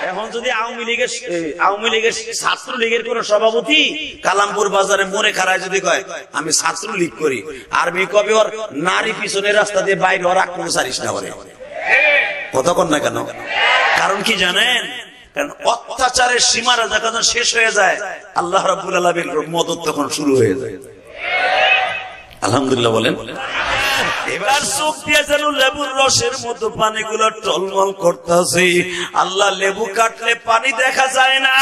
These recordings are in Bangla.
এখন যদি আওয়ামী লীগের ছাত্রলীগের কোন সভাপতি কালামপুর বাজারে মনে খারায় যদি কয় আমি ছাত্রলীগ করি, আর্মি কবে ওর নারী পিছনে রাস্তা দিয়ে বাইরে ওর আক্রমণ সারিস না বলে কথা কন না কেন? কারণ কি জানেন? কারণ অত্যাচারের সীমারেখা যখন শেষ হয়ে যায় আল্লাহ রাব্বুল আলামিনের মদদ তখন শুরু হয়ে যায়। আলহামদুলিল্লাহ বলেন। এবার চোখ দিয়ে যেন লেবুর রসের মতো পানিগুলো টলমল করতেছে। আল্লাহ লেবু কাটলে পানি দেখা যায় না,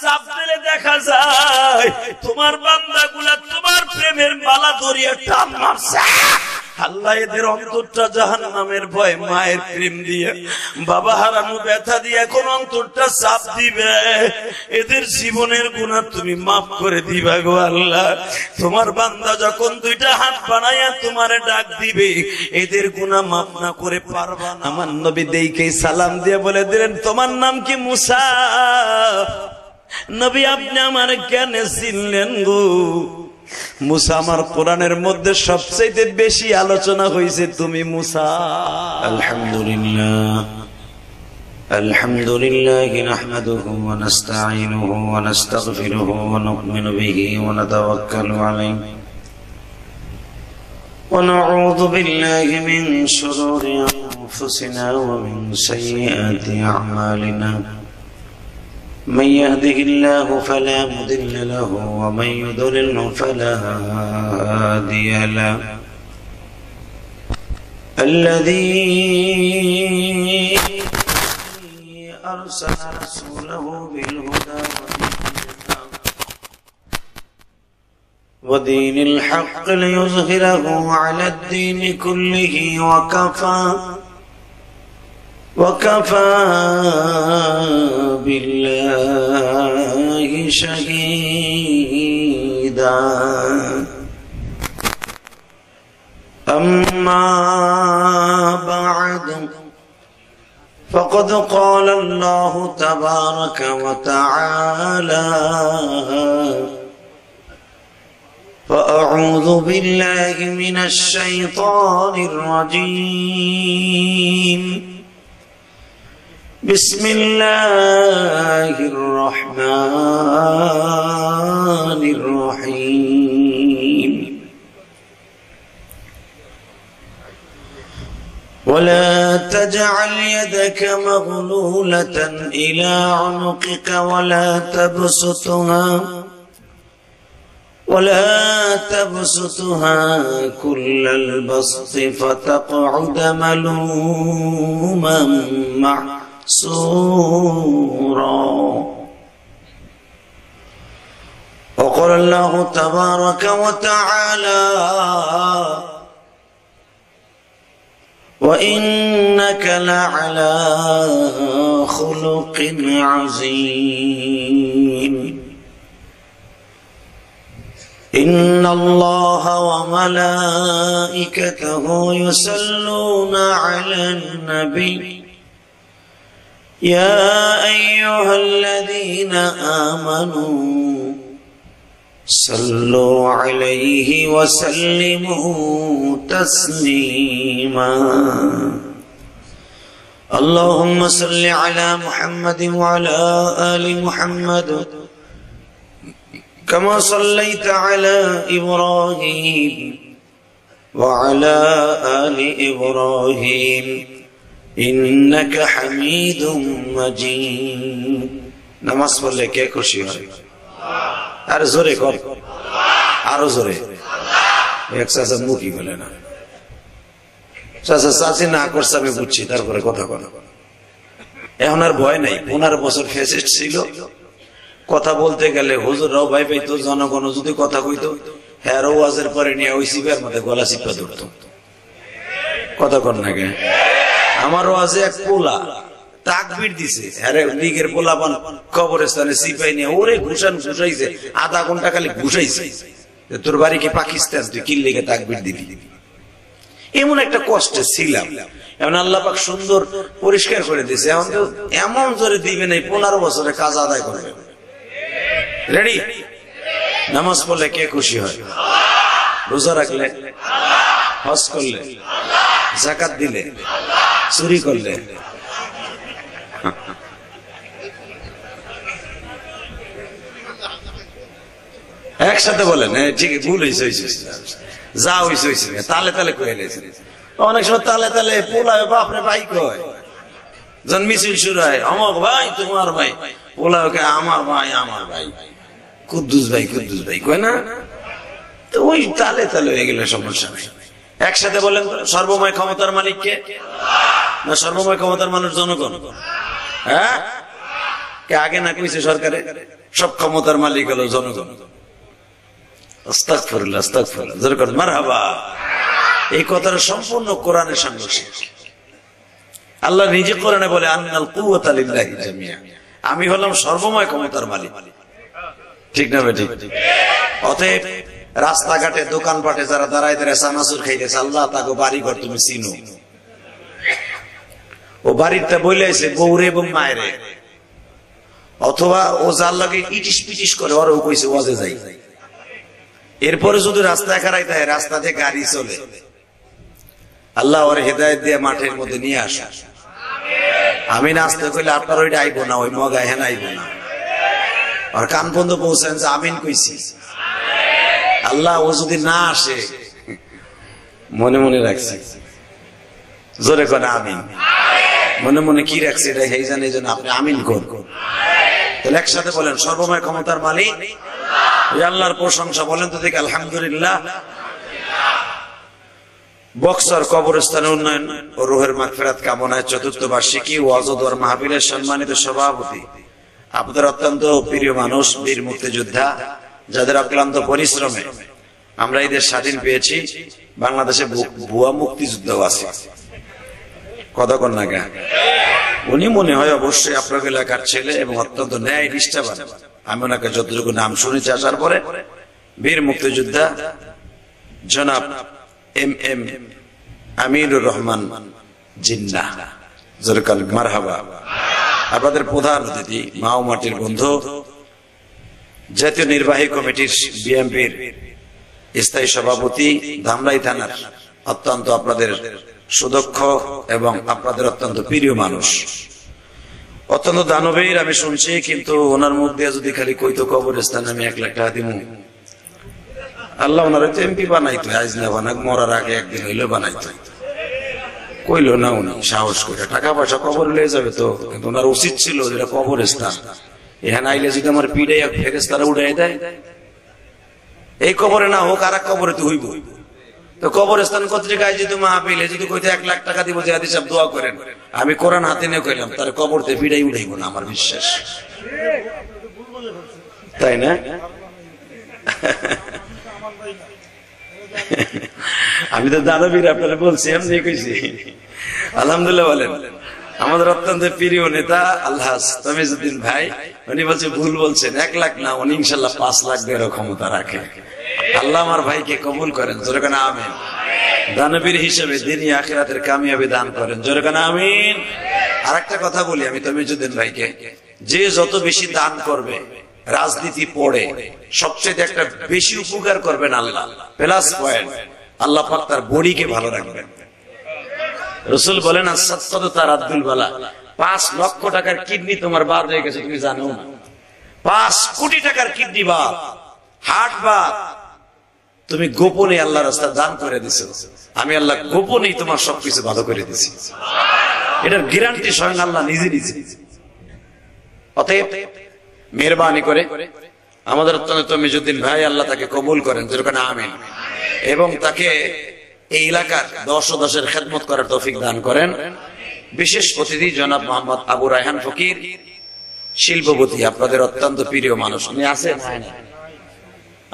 চাপ দিলে দেখা যায়। তোমার বান্দাগুলা তোমার প্রেমের মালা ধরিয়ে টান মারছে। আল্লাহ এদের অন্তরটা জাহান্নামের ভয় মায়ের প্রেম দিয়ে, বাবা হারানো ব্যথা দিয়ে এখন অন্তরটা চাপ দিবে। এদের জীবনের গুনাহ তুমি মাফ করে দিবা গো আল্লাহ। তোমার বান্দা যখন দুইটা হাত বানাইয়া তোমারে ডাক দিবে, এদের গুনাহ মাফ না করে পারবা না। আমার নবী দেইকে সালাম দিয়ে বলে দিলেন, তোমার নাম কি? মুসা। নবী আপনি আমার কেন চিনলেন গো? মুসা আমার কোরআনের মধ্যে সবচেয়ে বেশি আলোচনা হয়েছে তুমি মুসা। আলহামদুলিল্লাহ আলহামদুলিল্লাহ নাহমাদুহু ওয়া নাস্তাঈনুহু ওয়া নাস্তাগফিরুহু ওয়া নু'মিনু বিহি ওয়া নাতাওয়াক্কালু আলাইহি ওয়া নাউযু বিল্লাহি মিন শুরুরি আনফুসিনা ওয়া মিন সাইয়্যাতি আ'মালিনা। من يهده الله فلا مضل له ومن يضلل فلا هادي له. الذي أرسل رسوله بالهدى ودين الحق ليظهره على الدين كله وكفى بالله شهيدا. أما بعد فقد قال الله تبارك وتعالى: فأعوذ بالله من الشيطان الرجيم. بسم الله الرحمن الرحيم. ولا تجعل يدك مغلولة إلى عنقك ولا تبسطها كل البسط فتقعد ملوما محسورا. وقال الله تبارك وتعالى: وإنك لعلى خلق عظيم. إن الله وملائكته يصلون على النبي يا أيها الذين آمنوا صلوا عليه وسلموا تسليما. اللهم صل على محمد وعلى آل محمد كما صليت على إبراهيم وعلى آل إبراهيم إنك حميد مجيد. নামাজ পড়লে কে খুশি হয়? আর জোরে কর, আরো জোরে। এক চাচা মুখই বলে না, চাচা চাচি না করছে আমি বুঝছি, তারপরে কথা বলা। এখন আর ভয় নাই। 15 বছর ফেসিস্ট ছিল, কথা বলতে গেলে হুজুররাও ভয় পাইতো, জনগণ যদি কথা কইতো হ্যাঁ ওয়াজের পরে নিয়ে ওই সিপের মধ্যে গলা চিপা ধরতো। কথা কর না কে? আমার ওয়াজে এক পোলা তাকবীর দিছে, আরে লীগের পোলাপান কবরস্থানে সিপাই নিয়ে ওরে ঘুষাইছে, আধা ঘন্টা খালি ঘুষাইছে। তোর বাড়ি কি পাকিস্তান, তুই কি লেগে তাকবীর দিবি? এমন একটা কষ্টে ছিলাম। এখন আল্লাহ পাক সুন্দর পরিষ্কার করে দিয়েছে। এখন তো এমন জোরে দিবে নাই, 15 বছরে কাজ আদায় করবে। রেডি? নামাজ পড়লে কে খুশি হয়? রোজা রাখলে, হজ করলে, জাকাত দিলে, চুরি করলে, একসাথে বলেন ঠিক ভুল হয়েছে যা হয়েছে হয়েছে তালে তালে কয়ে লেছেন। অনেক সময় তালে তালে পোলায় বাপরে ভাই কয়, যখন মিছিল শুরু হয় অমক ভাই তোমার ভাই, পোলায় আমার ভাই আমার ভাই, কুদ্দুস ভাই কয় না, তো ওই তালে তালে হয়ে গেলে সমস্যা নেই। একসাথে বলেন সর্বময় ক্ষমতার মালিক কে? না সর্বময় ক্ষমতার মানুষ জনগণ? হ্যাঁ, কে আগে না কইছে সরকারে সব ক্ষমতার মালিক হলো জনগণ? আস্তাগফিরুল্লাহ আস্তাগফিরুল্লাহ, জোরে করে মারহাবা। এই কথাটা সম্পূর্ণ কোরআনের সাংঘর্ষিক। আল্লাহ নিজে কোরআনে বলে আন্নাল কুওয়াতা লিল্লাহি জামিআ, আমি হলাম সর্বময় ক্ষমতার মালিক। ঠিক না ভাই? ঠিক। অতএব রাস্তাঘাটে দোকানপাটে যারা দাঁড়ায় দাঁড়ায় চানাচুর খাইতেছে, আল্লাহ তাকে বাড়ি ঘর তুমি চিনো, ও বাড়িটা বলে আছে বউরে এবং মায়েরে, অথবা ও যার লাগে ইটিস পিটিস করে ওরা কইছে ওয়াজে যাই, এরপরে যদি রাস্তায় খারাই থাকে রাস্তাতে গাড়ি চলে, আল্লাহ ওর হেদায়েত দিয়ে মাঠের মধ্যে নিয়ে আসে। আমি নাচতে কইলে আপনার ওইটা আইব না, ওই মগায় হেন আইব না, আর কান পর্যন্ত পৌঁছেন যে আমিন কইছি। আল্লাহ ও যদি না আসে মনে মনে রাখছে, জোরে করে আমিন। মনে মনে কি রাখছে এটা সেই জানে, এই জন্য আপনি আমিন করুন। তাহলে একসাথে বলেন সর্বময় ক্ষমতার মালিক আল্লাহর প্রশংসা। বলেন তো দেখি আলহামদুলিল্লাহ। বক্সর কবরস্থানে উন্নয়ন ও রুহের মাগফিরাত কামনায় চতুর্থ বার্ষিকী ওয়াজ ও দোয়া মাহফিলের সম্মানিত সভাপতি, আপনাদের অত্যন্ত প্রিয় মানুষ, বীর মুক্তিযোদ্ধা, যাদের অক্লান্ত পরিশ্রমে আমরা এই দেশ স্বাধীন পেয়েছি। বাংলাদেশে ভুয়া মুক্তিযুদ্ধ আছে, কথা কন না কেন? উনি মনে হয় অবশ্যই আপনার এলাকার ছেলে এবং অত্যন্ত ন্যায় নিষ্ঠাবান। আমি ওনাকে যতটুকু নাম শুনেছি আসার পরে, বীর মুক্তিযোদ্ধা জনাব এম আমিনুর রহমান জিন্নাহ, জোরকান মারহাবা। আপনাদের প্রধান অতিথি, মা ও মাটির বন্ধু, জাতীয় নির্বাহী কমিটির বিএনপির স্থায়ী সভাপতি, ধামরাই থানার অত্যন্ত আপনাদের সুদক্ষ এবং আপনাদের অত্যন্ত প্রিয় মানুষ, অত্যন্ত দানবীর আমি শুনছি, কিন্তু ওনার মুখ দিয়ে যদি খালি কইতো কবরস্থানে আমি 1 লাখ টাকা দিব, আল্লাহ ওনার এমপি বানাইতো, আজ না বানাক মরার আগে একদিন হইলে বানাইতো, কইলো না উনি সাহস করে। টাকা পয়সা কবর লয়ে যাবে তো, কিন্তু ওনার উচিত ছিল যেটা কবরস্থান, এখানে আইলে যদি আমার পিড়ে ফেরেশতারা উড়াই দেয়, এই কবরে না হোক আর এক কবরে তো হইব। তো কবরস্থান পত্রিকায় যদি মাহফিলে যদি কইতে 1 লাখ টাকা দিব, জিয়াদি সাহেব দোয়া করেন, আমি কোরআন হাতে নিয়ে কইলাম তার কবরতে পিড়াই উঠাইব না, আমার বিশ্বাস, তাই না? আমি তো দানবীর আপনারা বলছি, এমনি কইছি। আলহামদুলিল্লাহ বলেন। আমাদের অত্যন্ত প্রিয় নেতা আলহাজ তামিজউদ্দিন ভাই, উনি বলছে ভুল বলছেন, 1 লাখ না, উনি ইনশাল্লাহ 5 লাখ দেওয়ার ক্ষমতা রাখে। আল্লাহ আমার ভাইকে কবুল করেন, জোরে কানা আমিন। দানবীর হিসেবে দিনী আখিরাতের কামিয়াবি দান করেন, জোরে কানা আমিন। আর একটা কথা বলি আমি তামিজউদ্দিন ভাইকে, যে যত বেশি দান করবে রাজনীতি পড়ে সবচেয়ে একটা বেশি উপকার করবেন আল্লাহ, প্লাস পয়েন্ট, আল্লাহ পাক তার বডিকে ভালো রাখবেন। রাসূল বলেন আস-সাদকাতু তারাদ্দুল বালা, 5 লক্ষ টাকার কিডনি তোমার বাদ হয়ে গেছে, তুমি জানো না? 5 কোটি টাকার কিডনি বাদ, হার্ট বাদ, তুমি গোপনে আল্লাহর রাস্তায় দান করে দিছো, আমি আল্লাহ গোপনেই তোমার সবকিছু ভালো করে দিছি। এটার গ্যারান্টি স্বয়ং আল্লাহ নিজে নিজে। অতএব মেহেরবানি করে আমাদের অত্যন্ত তামিজউদ্দিন ভাই, আল্লাহ তাকে কবুল করেন, যেরকম আমিন, এবং তাকে এই এলাকার 10 খেদমত করার তৌফিক দান করেন। বিশেষ অতিথি জনাব মোহাম্মদ আবু রায়হান ফকির, শিল্পপতি, আপনাদের অত্যন্ত প্রিয় মানুষ। উনি আছেন?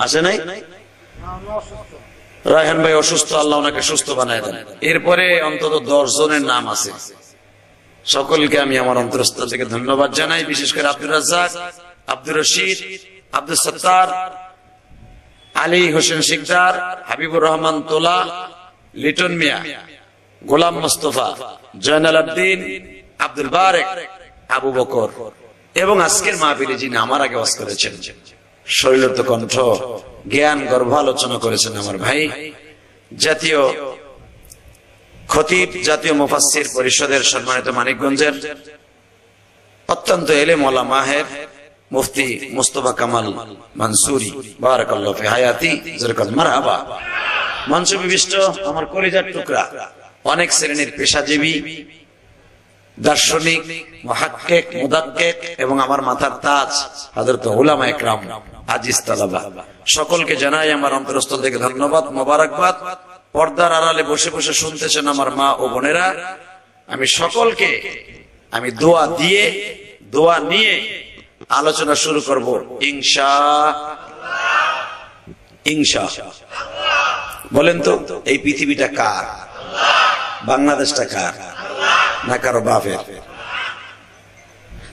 আসে নাই? রায়হান ভাই অসুস্থ, আল্লাহ ওনাকে সুস্থ বানায় দেন। এরপরে অন্তত 10 জনের নাম আছে, সকলকে আমি আমার অন্তরস্থল থেকে ধন্যবাদ জানাই। বিশেষ করে আব্দুর রাজ্জাক, আব্দুর রশিদ, আব্দুল সত্তার, আলী হোসেন শিকদার, হাবিবুর রহমান তোলা, লিটন মিয়া, গোলাম মোস্তফা, জয়নাল আব্দিন, আব্দুল বারেক, আবু বকর, এবং আজকের মাহফিলে যিনি আমার আগে ওয়াজ করেছেন, শৈলত কণ্ঠ, জ্ঞান গর্ভ আলোচনা করেছেন আমার ভাই, জাতীয় খতিব, জাতীয় মুফাসসির পরিষদের সম্মানিত মানিকগঞ্জের অত্যন্ত এলেম ওয়ালা মাহের মুফতি মুস্তাফা কামাল মানসুরি বারাকাল্লাহু ফি হায়াতি জাযাকাল মারহাবা। মঞ্চ বিশিষ্ট আমার কলিজার টুকরা অনেক শ্রেণীর পেশাজীবী দার্শনিক মুহাক্কিক মুদাক্কিক এবং আমার মাথার তাজ হযরত উলামা ইকরাম আজিজ তালাবা সকলকে জানাই আমার অন্তরস্থল থেকে ধন্যবাদ মোবারকবাদ। পর্দার আড়ালে বসে বসে শুনতেছেন আমার মা ও বোনেরা, আমি সকলকে আমি দোয়া নিয়ে আলোচনা শুরু করব ইনশাআল্লাহ। বলেন তো এই পৃথিবীটা কার? বাংলাদেশটা কার? না কারো বাপের?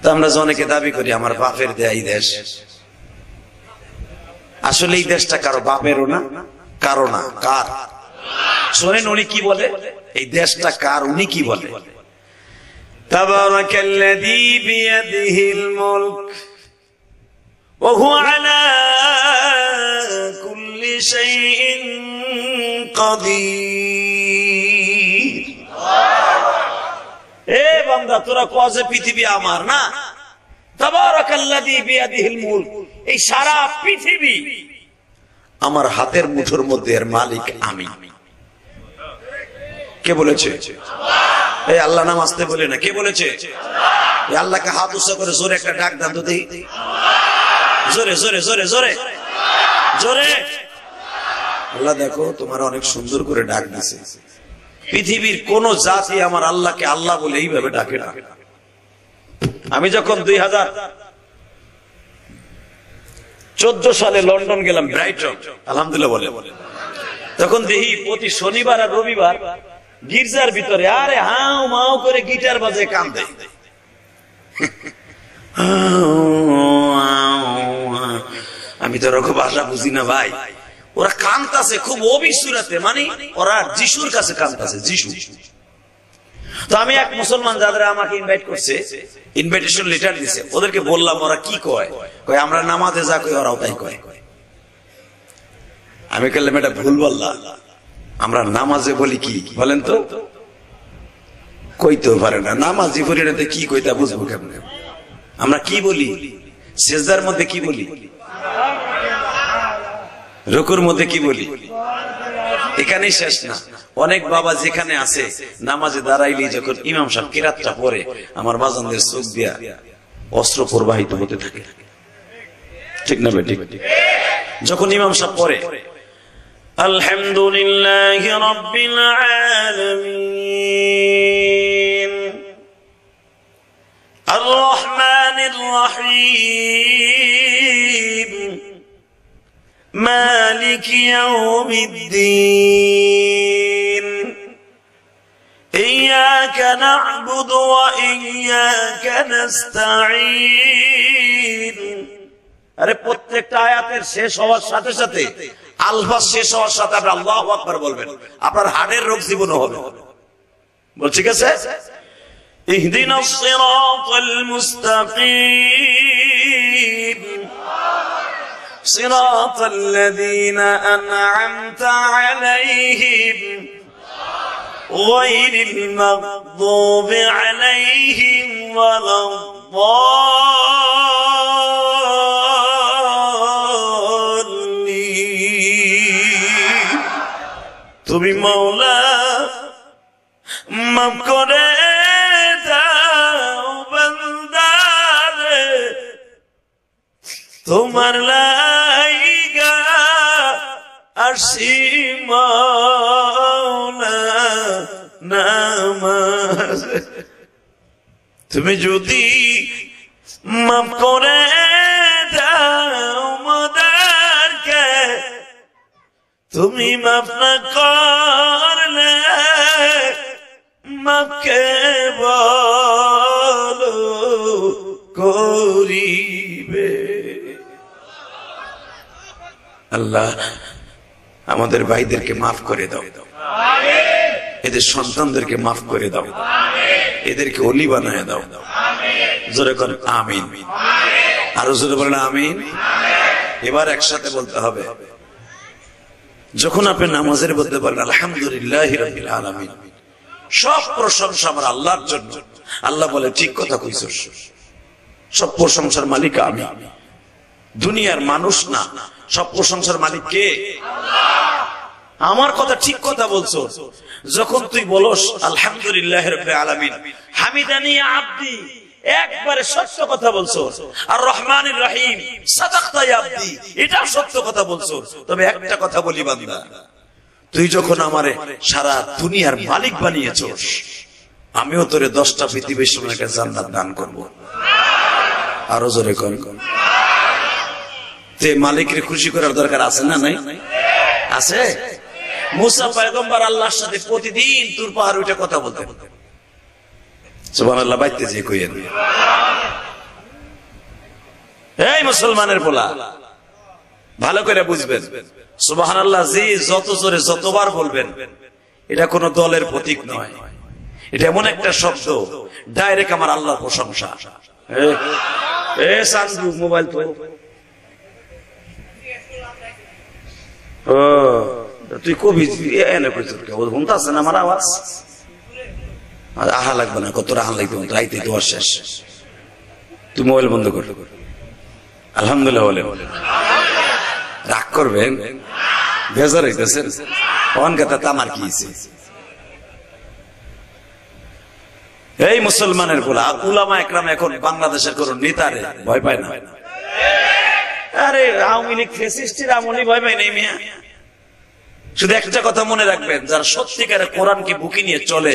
তো আমরা অনেকে দাবি করি আমার বাপের দেয়া এই দেশ, আসলে এই দেশটা কারো বাপেরও না কারো না, কার? শোনেন উনি কি বলে, এই দেশটা কার উনি কি বলে, তাবারাকাল্লাযী বিয়াদিহিল মুলক ওয়া হুয়া আলা কুল্লি শাইইন কাদির। এ বান্দা তোরা কয় পৃথিবী আমার না? তাবারাকাল্লাযী বিয়াদিহিল মুলক, এই সারা পৃথিবী আমার হাতের মুঠোর মধ্যে, এর মালিক আমি। কে বলেছে? এই আল্লাহ নাম আসতে বলে না, কে বলেছে? এই আল্লাহকে হাত উঁচা করে জোরে একটা ডাক দান তো দেখি, জোরে জোরে জোরে জোরে জোরে। আল্লাহ দেখো তোমার অনেক সুন্দর করে ডাক দিছে। পৃথিবীর কোন জাতি আমার আল্লাহকে আল্লাহ বলে এইভাবে ডাকে না। আমি যখন 2014 সালে লন্ডন গেলাম, ব্রাইটন, আলহামদুলিল্লাহ বলে, তখন দেখি প্রতি শনিবার আর রবিবার গির্জার ভিতরে আরে হাও মাও করে গিটার বাজে কান্দে। আমি তো ওরকম ভাষা বুঝি না ভাই, ওরা কান্তাছে খুব অবিসুরাতে, মানে ওরা যিশুর কাছে কান্তাছে, যিশু। তো আমি এক মুসলমান যাদের আমাকে ইনভাইট করছে, ইনভাইটেশন লেটার দিছে, ওদেরকে বললাম ওরা কি কয়, আমরা নামাজে যা কই ওরাও তাই কয়। আমি বললাম এটা ভুল বললাম, আমরা নামাজে বলি কি বলেন তো? কইতেও পারে না, নামাজি পড়ি না, কি কইতা বুঝবো কেমনে? আমরা কি বলি? সিজদার মধ্যে কি বলি? রুকুর মধ্যে কি বলি? এখানেই শেষ না, অনেক বাবা যেখানে আছে নামাজে দাঁড়াইলেই যখন ইমাম সাহেব কিরাতটা পড়ে আমার বাজানদের চোখ দিয়া অস্ত্র প্রবাহিত হতে থাকে, ঠিক না বেঠিক? যখন ইমাম সাহেব পড়ে আলহামদুলিল্লাহি রাব্বিল আলামিন আর রহমানির রহিম মালিক ইয়াউমিদ্দিন ইয়্যাকা না'বুদু ওয়া ইয়্যাকা নাস্তাঈন। আরে প্রত্যেকটা আয়াতের শেষ হওয়ার সাথে সাথে, আলফাজ শেষ হওয়ার সাথে আপনি আল্লাহু আকবার বলবেন, আপনার হাড়ের রোগ জীবনও হবে। বল ঠিক আছে? ইহদিনাস সিরাতাল মুস্তাকিম সিরাতাল লাযীনা আন'আমতা আলাইহিম গায়রিল মাগদুবি আলাইহিম ওয়ালাদ-দাল্লিন। তুমি মাওলা মাফ করে দাও বান্দারে, তোমার লাইগা আসি মাওলা নামাজ। তুমি যদি মাফ করে দাও মোদেরকে, তুমি মাফ না করলে মাফকে বলো করিবে। আল্লাহ আমাদের ভাইদেরকে মাফ করে দাও, এদের সন্তানদেরকে মাফ করে দাও, এদেরকে ওলি বানায় দাও। জোরে করেন আমিন, আরো জোরে বলেন আমিন। এবার একসাথে বলতে হবে, যখন আপনি নামাজের মধ্যে বলেন আলহামদুলিল্লাহি রাব্বিল আলামিন, সব প্রশংসা আমার আল্লাহর জন্য। আল্লাহ বলে ঠিক কথা কইছস, সব প্রশংসার মালিক আমি, দুনিয়ার মানুষ না। সব প্রশংসার মালিক কে? আমার কথা ঠিক কথা বলছো যখন তুই বলস আলহামদুলিল্লাহ রাব্বিল আলামিন হামিদানি আব্দি, একবারে সত্য কথা বলছো। আর রহমানির রহিম সাদাকতা ইয়া আব্দি, এটা সত্য কথা বলছো। তবে একটা কথা বলি বান্দা, তুই যখন আমারে সারা দুনিয়ার মালিক বানিয়েছস, আমিও তোরে 10টা পৃথিবীর সমান একটা জান্নাত দান করব। আরো জোরে কর। তে মালিককে খুশি করার দরকার আছে না নাই? আছে। মুসা পয়গম্বর আল্লাহর সাথে প্রতিদিন তুর পাহাড় উঠে কথা বলতেন। সুবহানাল্লাহ, বাইতে যে কইেন। এই মুসলমানের পোলা, ভালো করে বুঝবেন, সুবহানাল্লাহ জি যত জোরে যতবার বলবেন, এটা কোন দলের প্রতীক নয়। এটা এমন একটা শব্দ, ডাইরেক্ট আমার আল্লাহর প্রশংসা। সানজু মোবাইল তো তুই কবি এনে শুনতেছে না আমার আওয়াজ? আহা লাগবে না, কত রাহা লাগবে, রাইতে তো শেষ। তুই মোবাইল বন্ধ কর। আলহামদুলিল্লাহ বলে রাগ করবেন, বেজার হইতেছেন, অন কথা তামার কি? এই মুসলমানের বলা উলামা একরাম এখন বাংলাদেশের কোন নেতারে ভয় পায় না। আরে আওয়ামী লীগ ফ্যাসিস্টের আমলে ভয় পায় নাই মিয়া। শুধু একটা কথা মনে রাখবেন, যারা সত্যিকারের কোরআনকে বুকে নিয়ে চলে,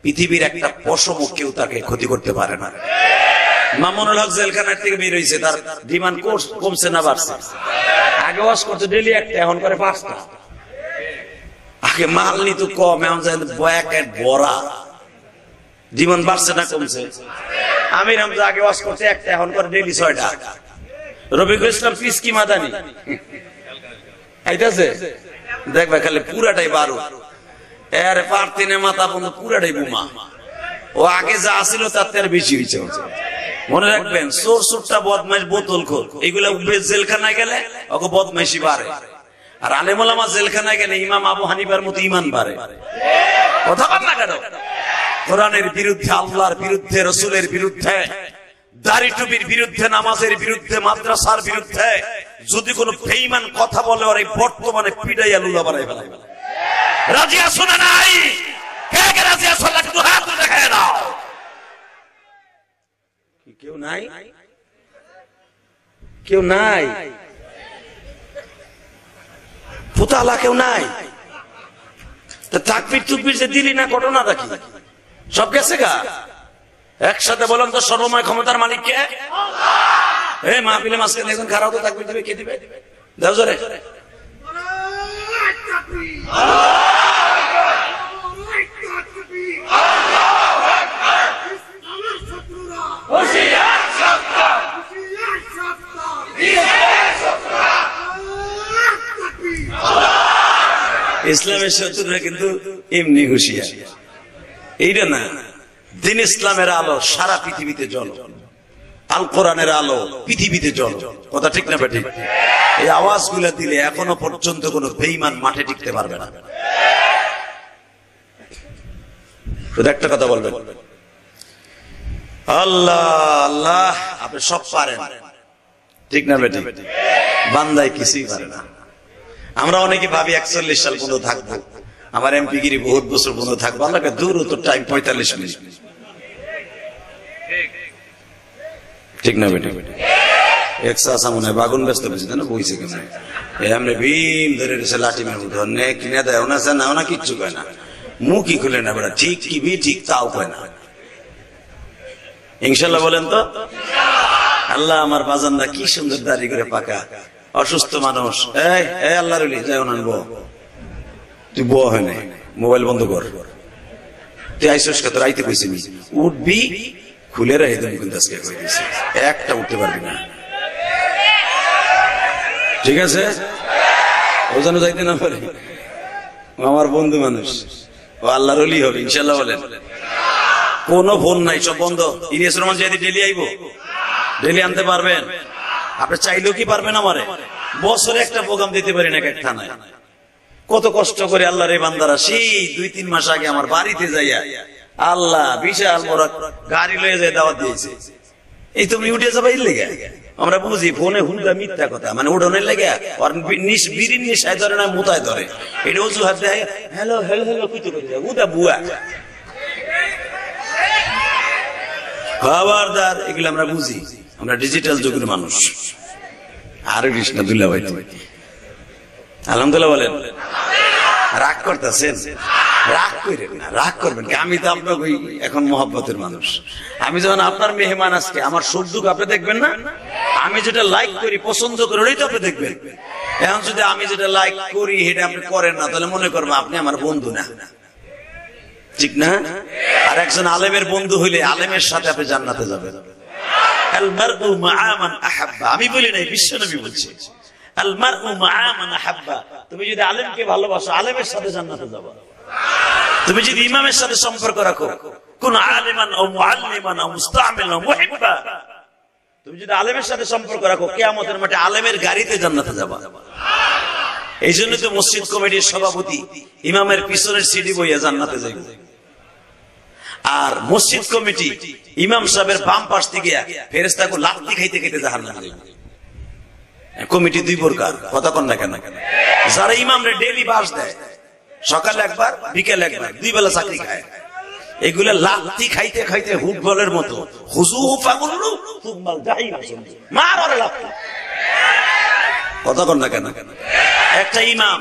পৃথিবীর একটা পশম কেউ তাকে ক্ষতি করতে পারে না। মামুনুল হক জেলখানার থেকে বের হয়েছে, তার ডিমান্ড কোর্স কমছে না বাড়ছে? আগে ওয়াশ করতে ডেলি একটা, এখন করে 5টা। আগে মাল নিত কম, এখন বড়া। ডিমান্ড বাড়ছে না কমছে? আমির হামজা আগে ওয়াশ করতে একটা, এখন করে ডেলি 6টা। রবিকুল ইসলাম পিসকি মাদানি আইতাছে, দেখবে খালি পুরাটাই বারুদ, এর পারতিনে মাথা বন্ধ, পুরাটাই বোমা। ও আগে যা আসিল তার থেকে বেশি হয়েছে। মনে রাখবেন, চোর চোরটা বদমাইশ বোতল খোর, এগুলা জেলখানায় গেলে ওকে বদমাইশি বাড়ে। আর আলেম ওলামা জেলখানায় গেলে ইমাম আবু হানিফার মতো ইমান বাড়ে। কথা বল না কেন? কোরআনের বিরুদ্ধে, আল্লাহর বিরুদ্ধে, রসুলের বিরুদ্ধে, দাড়ি টুপির বিরুদ্ধে, নামাজের বিরুদ্ধে, মাদ্রাসার বিরুদ্ধে যদি কোনো বেঈমান কথা বলে, ওর এই বর্তমানে পিটাইয়া লুলা বানাই ফেলাই। রাজি আছো না নাই? কে কে রাজি আছো? আল্লাহ একটু হাত তুলে দেখায় দাও। কেউ নাই? কেউ নাই? ফুতালা কেউ নাই? তো তাকবীর তুকবীর যে দিলি না, ঘটনাটা কি? সব গেছে গা। একসাথে বলেন তো, সর্বময় ক্ষমতার মালিক কে? আল্লাহ। এই মাহফিলে মাঝখানে একজন খারাপ তো তাকবীর দিবে, কে দিবে? দাও জোরে। ইসলামের শত্রুরা কিন্তু এমনি হুঁশিয়ার। এইটা না, দিন ইসলামের আলো সারা পৃথিবীতে জ্বল, আল কোরআনের আলো পৃথিবীতে জ্বল। কথা ঠিক না বেঠিক? এই আওয়াজগুলো দিলে এখনো পর্যন্ত কোন বেঈমান মাঠে টিকতে পারবে না। শুধু একটা কথা বলবেন, আল্লাহ আল্লাহ। আপনি সব পারেন, ঠিক না বেঠিক? বান্দায় কিছুই পারে না। আমরা অনেকে ভাবি 41 সাল পর্যন্ত থাকবো, আমার এমপি গিরি বহুত বছর পর্যন্ত থাকবো। আল্লাহকে দূর তো টাইম 45 মিনিট, ঠিক না বেটি? একসাথে মনে হয় বাগুন ব্যস্ত বুঝতে না, বইছে কেন এমনি ভীম ধরে রয়েছে লাঠি মেরে ধরনে কিনে দেয় না, নাও না, কিচ্ছু কয় না, মুখই খুলে না বেটা। ঠিক কি বি ঠিক তাও কয় না। ইনশাল্লাহ বলেন তো? আল্লাহ আমার বাজানরা কি সুন্দর দাড়ি করে পাকা, অসুস্থ মানুষ। এই আল্লাহ রলি যাই না, তুই বউ হয় নাই, মোবাইল বন্ধ কর। তুই আইসস কত রাইতে কইছি উঠবি, খুলে রাখি তুমি, কিন্তু আজকে কই দিছি একটা উঠতে পারবি না, ঠিক আছে? ও যেন যাইতে না পারে, আমার বন্ধু মানুষ, ও আল্লাহর ওলি হবে ইনশাল্লাহ বলেন। কোন ফোন নাই, সব বন্ধ। ইলিয়াস রহমান যদি ডেলি আইব, ডেলি আনতে পারবেন? আপনি চাইলেও কি পারবেন? আমারে বছরে একটা প্রোগ্রাম দিতে পারি না এক থানায়। কত কষ্ট করে আল্লাহর এই বান্দারা সেই 2-3 মাস আগে আমার বাড়িতে যাইয়া আল্লাহ বিশাল বড় গাড়ি লয়ে যায় দাওয়াত দিয়েছে। এই তুমি উঠে যাবে লেগে আমরা বুঝি ফোনে হুনকা মিথ্যা কথা, মানে উঠোনের লেগে আর বিড়ির নেশায় ধরে না মোতায় ধরে, এটা অজুহাত দেয় হ্যালো হ্যালো হ্যালো কিছু করে উদা বুয়া। খবরদার, এগুলো আমরা বুঝি, আমরা ডিজিটাল যুগের মানুষ। আর কৃষ্ণ দুল্লা ভাই আলহামদুলিল্লাহ বলেন। রাগ করতেছেন? রাগ করেন না, রাগ করবেন কি? আমি তো আপনার এখন মহব্বতের মানুষ। আমি যখন আপনার মেহমান, আজকে আমার সুখ দুঃখ আপনি দেখবেন না। আমি যেটা লাইক করি, পছন্দ করি, ওটাই তো আপনি দেখবেন। এখন যদি আমি যেটা লাইক করি সেটা আপনি করেন না, তাহলে মনে করবো আপনি আমার বন্ধু না, ঠিক না? আর একজন আলেমের বন্ধু হইলে আলেমের সাথে আপনি জান্নাতে যাবেন। আল মারউ মাআ মান আহাব্বা, আমি বলি নাই, বিশ্বনবী বলছে আল মারউ মাআ মান আহাব্বা। তুমি যদি আলেমকে ভালোবাসো, আলেমের সাথে জান্নাতে যাবে। তুমি যদি ইমামের সাথে সম্পর্ক রাখো, কোন আলিমান ও মুআল্লিমান ও মুস্তামিল ও মুহিব্বা, তুমি যদি আলেমের সাথে সম্পর্ক রাখো, কিয়ামতের মাঠে আলেমের গাড়িতে জান্নাতে যাবা। এই জন্য তো মসজিদ কমিটির সভাপতি ইমামের পিছনের সিডি বইয়া জান্নাতে যাইবে। আর মসজিদ কমিটি ইমাম সাহেবের বাম পাশ থেকে ফেরেশতাকে লাথি খাইতে খাইতে জাহান্নামে যাবে। কমিটি দুই প্রকার, কথা কন না কেন? যারা ইমামরে ডেইলি বাস দেয়, সকালে একবার বিকেল একবার, দুই বেলা চাকরি খায়, এগুলা লাথি খাইতে খাইতে ফুটবলের মতো হুজুহু ফাগুল্লু তুমাল জাহিম, মার আর লাথি। কথা কন না কেন? একটা ইমাম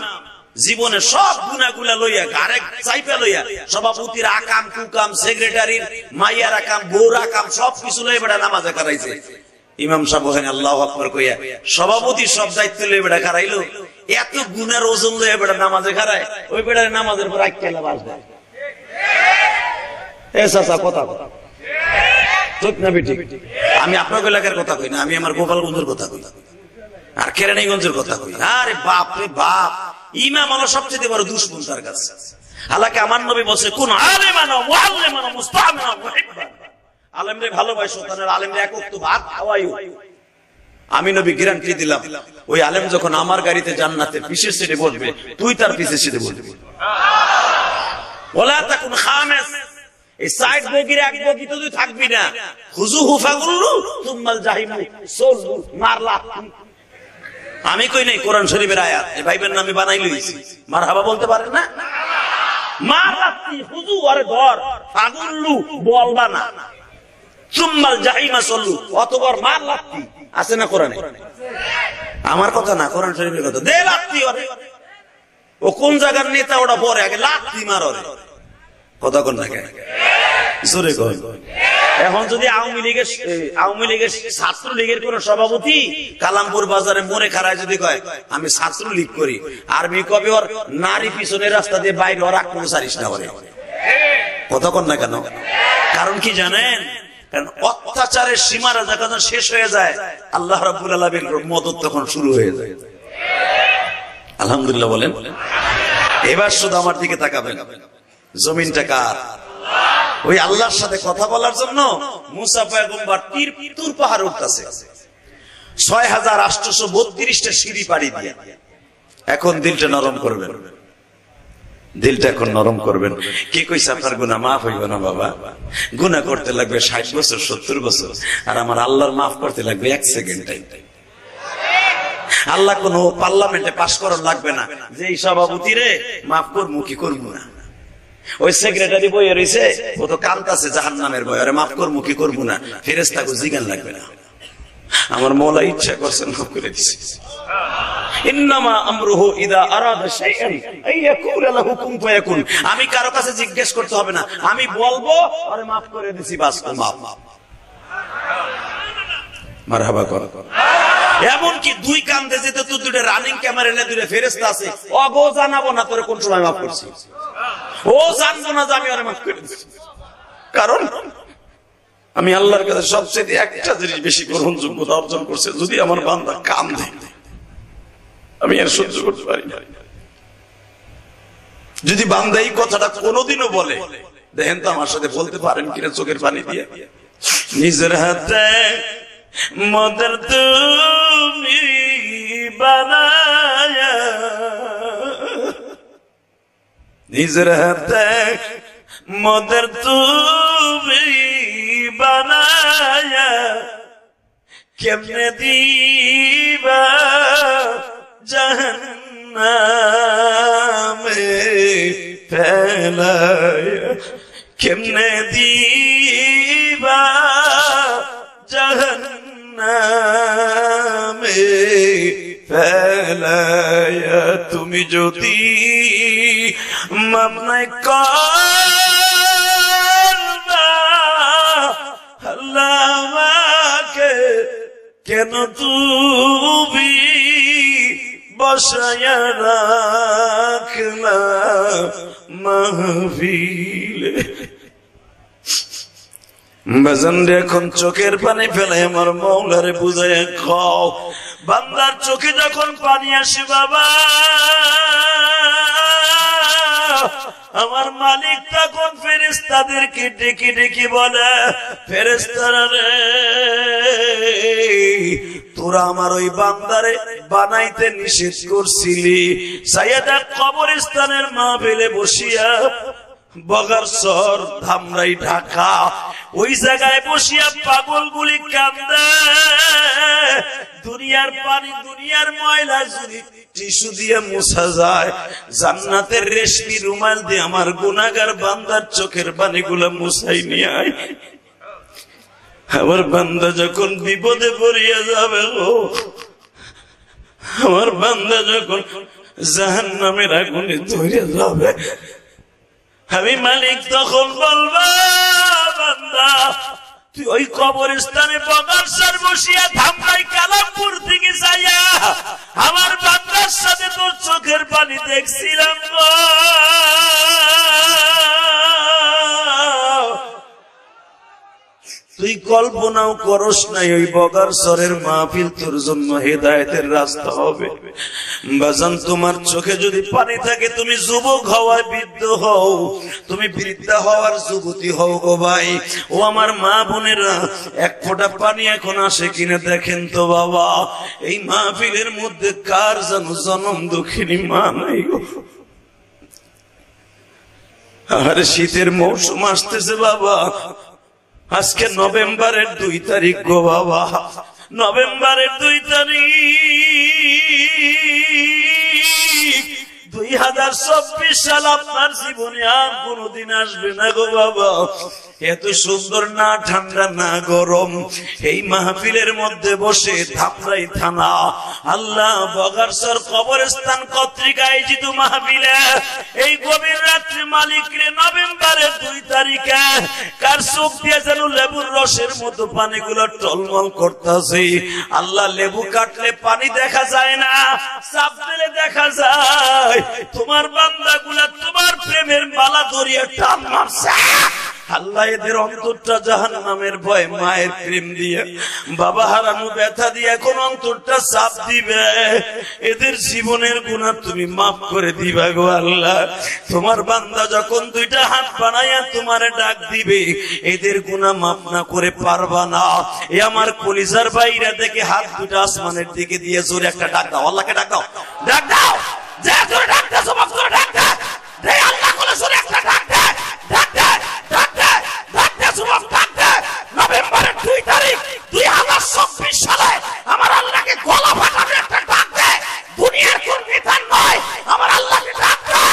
জীবনে সব গুনাহগুলা লইয়া গারে চাইপা লইয়া, সভাপতির আকাম কুকাম, সেক্রেটারির মাইয়ার আকাম, বউর আকাম, সব কিছু লইয়া বেড়া নামাজে কারাইছে। ইমাম সাহেব ওখানে আল্লাহু আকবার কইয়া সভাপতি সব দায়িত্ব লইয়া বেড়া কারাইলো। এত গুনার ওজন লইয়া বেড়া নামাজে কারায়, ওই বেড়ার নামাজের পর আইকেলা বাসবে। এ চাচা কথা কথা ঠিক না বেটি? আমি আপনার এলাকার কথা কই না, আমি আমার গোপালগঞ্জের কথা কই আর কেরানীগঞ্জের কথা কই। আরে বাপ রে বাপ, ইমাম হলো সবচেয়ে বড় দুশমন তার কাছে। হালাকে আমার নবী বলছে কোন আলেমান ও মুআল্লিমান ও মুস্তামিন ও মুহিব্বা, আলেমরে ভালোবাসো, তাহলে আলেমরে এক ওয়াক্ত ভাত খাওয়াইও। আমি নবী গ্যারান্টি দিলাম, ওই আলেম যখন আমার গাড়িতে জান্নাতে পিছের সিটে বসবে, তুই তার পিছের সিটে বসবি। ওয়ালা তাকুন খামিস, এই সাইড বগির এক বগি তো তুই থাকবি না। হুজুহু ফাগুল্লু তুমাল জাহিম সল্লু মারলা। আমি কই নাই, কোরআন শরীফের আয়াত, এই ভাইবেন না আমি বানাই লইছি। মারহাবা বলতে পারেন না? মারলাতি হুজু আরে ধর, ফাগুল্লু বলবা না, তুমাল জাহিমা সল্লু, অতবার মারলাতি আছে না কোরআনে? আমার কথা না, কোরআন শরীফের কথা। দে লাত্তি ওরে, ও কোন জায়গার নেতা ওটা পরে, আগে লাত্তি মার ওরে। কথা কোন না কেন? জোরে কই। এখন যদি আওয়ামী লীগের ছাত্রলীগের কোন সভাপতি কালামপুর বাজারে মোড়ে খাড়ায় যদি কয় আমি ছাত্রলীগ করি, আর্মি কবে ওর নারী পিছনের রাস্তা দিয়ে বাইরে ওর আক্রমণ সারিস না করে। কথা কোন না কেন? কারণ কি জানেন? কারণ অত্যাচারের সীমারেখা যখন শেষ হয়ে যায়, আল্লাহ রাব্বুল আলামিনের মদদ তখন শুরু হয়ে যায়। আলহামদুলিল্লাহ বলেন। এবার শুধু আমার দিকে তাকাবেন, জমিনটা কার? ওই আল্লাহর সাথে কথা বলার জন্য মুসা পয়গম্বর তুর পাহাড় উঠতেছে ৬৮৩২টা সিঁড়ি পাড়ি দিয়ে। এখন দিলটা নরম করবেন, দিলটা এখন নরম করবেন। কে কইছে আপনার গুনাহ মাফ হইব না? বাবা, গুনাহ করতে লাগবে ৬০ বছর ৭০ বছর, আর আমার আল্লাহর মাফ করতে লাগবে ১ সেকেন্ড টাইম। আল্লাহ কোন পার্লামেন্টে পাস করার লাগবে না যে এই সভাপতি রে মাফ করবো কি করবো না। ওই সেক্রেটারি বইয়ে রয়েছে, ও তো কান্তাছে জাহান্নামের ভয়, আরে মাফ করবো কি করবো না, ফেরেশতাকে জিজ্ঞান লাগবে না। আমার মওলা ইচ্ছা করছেন মাফ করে দিছে। ইন্নামা আমরুহু ইযা আরাদা শাইআন আইয়াকুলা লাহু কুন ফায়াকুন। আমি কারো কাছে জিজ্ঞেস করতে হবে না, আমি বলবো আরে মাফ করে দিছি, বাস মাফ। মারহাবা কর। এমনকি দুই কান্দে যেতে তো দুটো রানিং ক্যামেরা এনে দুটো ফেরেশতা আছে, অগো জানাবো না তোরে কোন সময় মাফ করছি, ও জানবো না যে আমি আরে মাফ করে দিছি। কারণ আমি আল্লাহর কাছে সবচেয়ে একটা জিনিস বেশি গ্রহণযোগ্যতা অর্জন করছে, যদি আমার বান্দা কান্দে আমি আর সহ্য করতে পারি না। যদি বান্দা এই কথাটা কোনোদিনও বলে, দেখেন তো আমার সাথে বলতে পারেন কিনা চোখের পানি দিয়ে, নিজের হাতে মদর তুমি বানায়া, নিজের হাতে মদর তুমি বানায়া কেমনে দিবা জাহান্নামে ফেলায়া, কেমনে দিবা জাহান্নামে ফেলায়া, তুমি যদি মাফ নাই করবা আল্লাহ আমাকে, কেন তুমি বসায়া রাখলা মাহফিলে। বাজান রে, এখন চোখের পানি ফেলে আমার মৌলারে বুঝায় খাও। বান্দার চোখে যখন পানি আসে বাবা, আমার মালিক তখন ফেরেশতাদেরকে ডেকে ডেকে বলে, ফেরেশতারা রে, তোরা আমার ওই বান্দারে বানাইতে নিষেধ করছিলি, সাইয়েদা কবরস্থানের মাহফিলে বসিয়া, বগারচর ধামরাই ঢাকা, ওই জায়গায় বসিয়া পাগলগুলি কান্দে। দুনিয়ার পানি দুনিয়ার ময়লা যদি টিস্যু দিয়ে মুছা যায়, জান্নাতের রেশমি রুমাল দিয়ে আমার গুনাহগার বান্দার চোখের পানিগুলো মুছাই নিয়ে আয়। আমার বান্দা যখন বিপদে পড়িয়া যাবে, ও আমার বান্দা যখন জাহান্নামের আগুনে ধরে যাবে, আমি মালিক তখন বলবো, বান্দা তুই ওই কবরস্থানে বগারচর বসিয়া ধামরাই কালামপুর থেকে যাইয়া আমার বান্দার সাথে তোর চোখের পানি দেখছিলাম গো। তুই কল্পনাও করস নাই ওই বগারচরের মাহফিল তোর জন্য হেদায়েতের রাস্তা হবে। বাজান, তোমার চোখে যদি পানি থাকে, তুমি যুবক হওয়ায় বৃদ্ধ হও, তুমি বৃদ্ধা হওয়ার যুবতী হও গো ভাই। ও আমার মা বোনেরা, এক ফোঁটা পানি এখন আসে কিনা দেখেন তো বাবা। এই মাহফিলের মধ্যে কার যেন জনম দুঃখিনী মা নাই গো। আর শীতের মৌসুম আসতেছে বাবা, আজকে নভেম্বরের 2 তারিখ গো বাবা, নভেম্বরের 2 তারিখ 2024 সাল আপনার জীবনে আর কোনদিন আসবে না গো বাবা। এত সুন্দর না ঠান্ডা না গরম, এই মাহফিলের মধ্যে বসে ধামরাই থানা আল্লাহ বগারচর কবরস্থান কর্তৃক আয়োজিত মাহফিলে এই গভীর রাত্রি মালিক রে নভেম্বরের 2 তারিখে কার চোখ দিয়ে যেন লেবুর রসের মতো পানিগুলো টলমল করতেছে। আল্লাহ, লেবু কাটলে পানি দেখা যায় না, চাপ দিলে দেখা যায়। তোমার বান্দাগুলা তোমার প্রেমের মালা ধরিয়া টান মারছে। আল্লাহ, এদের অন্তরটা জাহান্নামের ভয় মায়ের প্রেম দিয়ে, বাবা হারানো ব্যথা দিয়ে এখন অন্তরটা চাপ দিবে। এদের জীবনের গুনাহ তুমি মাফ করে দিবা গো আল্লাহ। তোমার বান্দা যখন 2টা হাত বানাইয়া তোমারে ডাক দিবে, এদের গুনাহ মাফ না করে পারবা না। এ আমার কলিজার বাইরে থেকে হাত 2টা আসমানের দিকে দিয়ে জোরে একটা ডাক দাও, আল্লাহকে ডাক দাও, ডাক দাও, যে জোরে ডাক দাও, সবাই জোরে ডাক দাও, রে আল্লাহ কোলে জোরে একটা ডাক দে, ডাক দে, ডাক দে, ডাক দে, সবাই ডাক দে। নভেম্বরের 2 তারিখ 2024 সালে আমার আল্লাহকে গলা ফাটানো একটা ডাক দে। দুনিয়ার কোন বিধান নয়, আমার আল্লাহকে ডাক দে।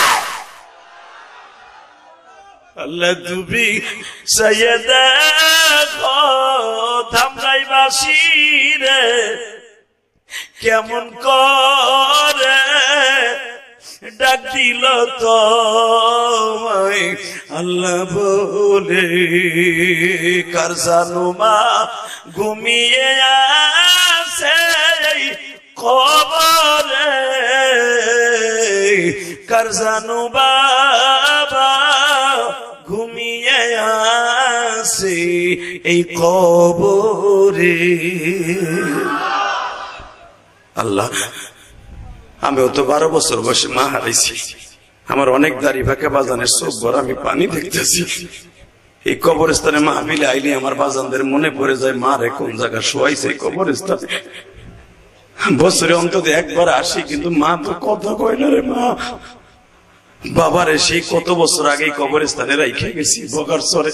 আল্লাহ, তুমি সাইয়েদা ধামরাইবাসী রে কেমন করে ডাক দিল তোমায় আল্লাহ বলে, কার জানো মা ঘুমিয়ে আছে কবরে, কার জানো বাবা ঘুমিয়ে আছে এই কবরে। আল্লাহ, আমিও তো 12 বছর বয়সে মা হারাইছি, আমার অনেক দাড়ি ফাঁকা, বাজানের চোখ ভরা আমি পানি দেখতেছি। এই কবরস্থানে মাহফিলে আইলে আমার বাজানদের মনে পড়ে যায় মা রে কোন জায়গা শোয়াইছে এই কবরস্থানে। বছরে অন্তত একবার আসি, কিন্তু মা তো কথা কয় না রে। মা বাবারে সেই কত বছর আগে কবরস্থানে রাইখে গেছি বগারচরে।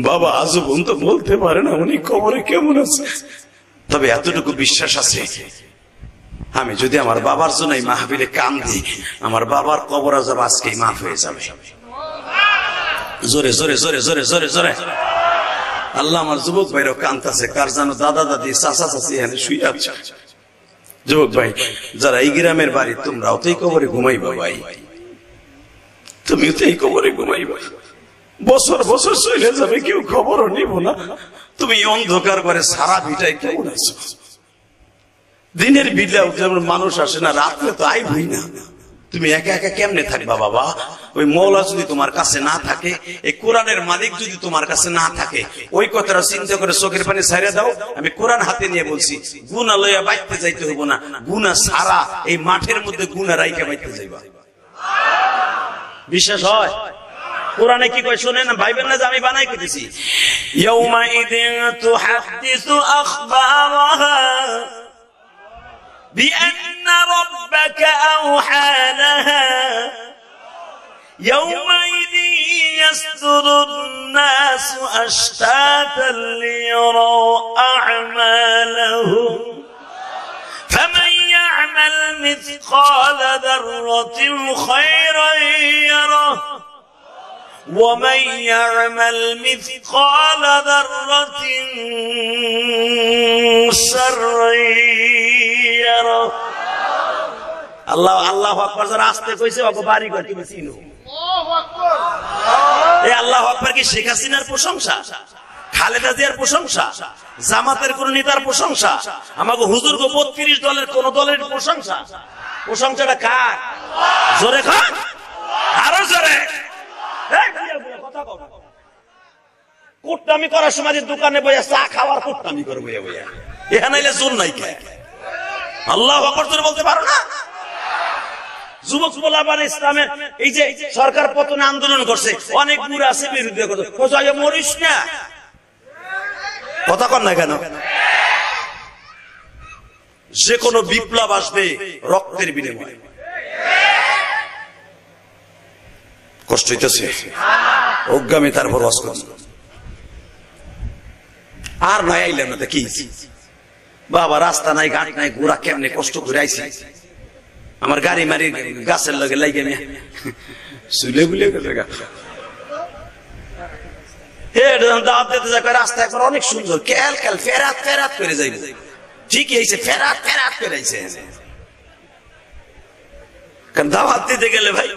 বাবা আজও পর্যন্ত বলতে পারে না উনি কবরে কেমন আছে, তবে এতটুকু বিশ্বাস আছে আমি যদি আমার বাবার জন্য এই মাহফিলে কান্দি, আমার বাবার কবর আযাব আজকেই মাফ হয়ে যাবে। জোরে জোরে জোরে জোরে জোরে জোরে আল্লাহ। আমার যুবক ভাইরাও কান্দাছে, কার জানো দাদা দাদি চাচা চাচি এখানে শুয়ে আছে। যুবক ভাই যারা এই গ্রামের বাড়ি, তোমরাও তো এই কবরে ঘুমাইবা ভাই, তুমিও তো এই কবরে ঘুমাইবা। বছর বছর চলে যাবে, কেউ খবরও নিব না। তুমি অন্ধকার করে সারা ভিটায় কেমন আছো? দিনের বিলেও যেমন মানুষ আসে না, রাত্রে তো আইবই না। তুমি একা একা কেমনে থাকবা বাবা? ওই মওলা যদি তোমার কাছে না থাকে, এই কোরআনের মালিক যদি তোমার কাছে না থাকে, ওই কথাটা চিন্তা করে চোখের পানি ছাইড়া দাও। আমি কোরআন হাতে নিয়ে বলছি, গুনাহ লইয়া বাইতে যাইতে হইব না, গুনাহ সারা এই মাঠের মধ্যে গুনাহ রাইখা বাইতে যাইবা। বিশ্বাস হয়? কোরআনে কি কয় শুনেন, ভাইবেন না যে আমি বানাই কইতেছি। ইয়াউমাইদিন তুহাদ্দিসু আখবারাহা بأن ربك أوحى لها يومئذ يصدر الناس أشتاتا ليروا أعمالهم فمن يعمل مثقال ذرة خيرا يره ومن يعمل مثقال ذرة شرا يره আল্লাহ আল্লাহু আকবার। যারা আসতে কইছে ওকে বাড়ি ঘর তুমি চিনো। আল্লাহু আকবার। এই আল্লাহু আকবার কি শেখ হাসিনার প্রশংসা, খালেদা জিয়ার প্রশংসা, জামাতের কোন নেতার প্রশংসা, আমাকে হুজুর গো ৩২ দলের কোন দলের প্রশংসা? প্রশংসাটা কার? জোরে খান, আরো জোরে। কুটনামি করার সময় দোকানে বইয়া চা খাওয়ার কুটনামি করে বইয়া বইয়া, এখানে জোর নাই কে? আল্লাহু আকবার জোরে বলতে পারো না? যুবক বলাবার ইসলামের এই যে সরকার পতনে আন্দোলন করছে, অনেক বুড়া আছে বিরুদ্ধে করছে, মরিস না, কথা কন না কেন? যে কোনো বিপ্লব আসবে রক্তের বিনিময়ে। কষ্ট হইতেছে অজ্ঞামী, তারপর আর নয় আইলাম না কি বাবা, রাস্তা নাই ঘাট নাই, ঘোরা কেমনে কষ্ট করে আইছি। আমার গাড়ি মারি গাছের লগে লাগে শুলে বুলে দাওয়াত দিতে যাবে, রাস্তা একবার অনেক সুন্দর, খেল খেল ফেরাত ফেরাত করে যাইবে। ঠিকই হয়েছে, ফেরাত ফেরাত করে কারণ দাওয়াত দিতে গেলে ভাই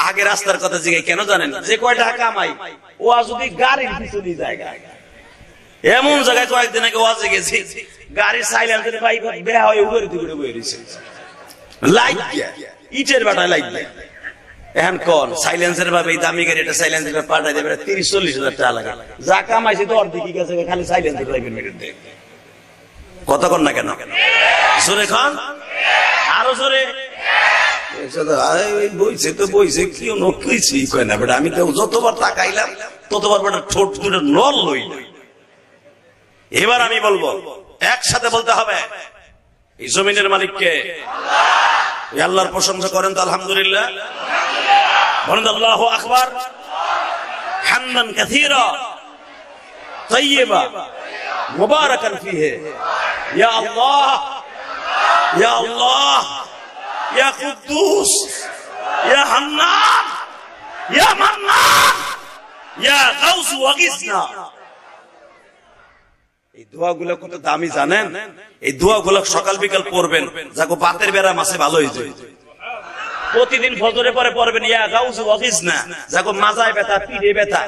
আগে রাস্তার কথা জিজ্ঞাসা কেন জানেন? যে কয় টাকা কামাই ও যদি গাড়ির পিছনে জায়গা, এমন জায়গায় কয়েকদিন আগে ওয়াজে গেছি, গাড়ির সাইলেন্সার ভাই বেয়া হয়ে উপরে দিকে বয়ে রয়েছে, লাইট ইটের বাটায় লাইট দেয়। এখন কোন সাইলেন্সার ভাবে দামি গাড়ি একটা সাইলেন্সার পাঠাই দেবে ৩০-৪০ হাজার টাকা লাগে, যা কামাইছে তো অর্ধেক গেছে খালি সাইলেন্সার লাইবেন মেরে দেয়। কথা কন না কেন? জোরে খান, আরো জোরে। বইছে তো বইছে, কেউ নকইছি কয় না বেটা। আমি তো যতবার তাকাইলাম ততবার বেটা ঠোঁট দুটো নল লই। এবার আমি বলবো, একসাথে বলতে হবে, এই জমিনের মালিককে আল্লাহ। আল্লাহর প্রশংসা করেন তো আলহামদুলিল্লাহ, বলেন আল্লাহু আকবার, হামদান কাসীরা তাইয়্যিবা মুবারাকান ফীহি। ইয়া আল্লাহ, ইয়া আল্লাহ, ইয়া কুদ্দুস, ইয়া হান্নান, ইয়া মান্নান, ইয়া গাউস ওয়াগিসনা। এই দোয়াগুলো কত দামি জানেন? এই দোয়াগুলো সকাল বিকাল পড়বেন, যাকে বাতের বেড়া মাসে ভালো হয়ে যায়। প্রতিদিন ফজরে পরে পড়বেন ইয়া গাউস ওয়াগিসনা, যাকে মাজায় ব্যথা, পিঠে ব্যথা,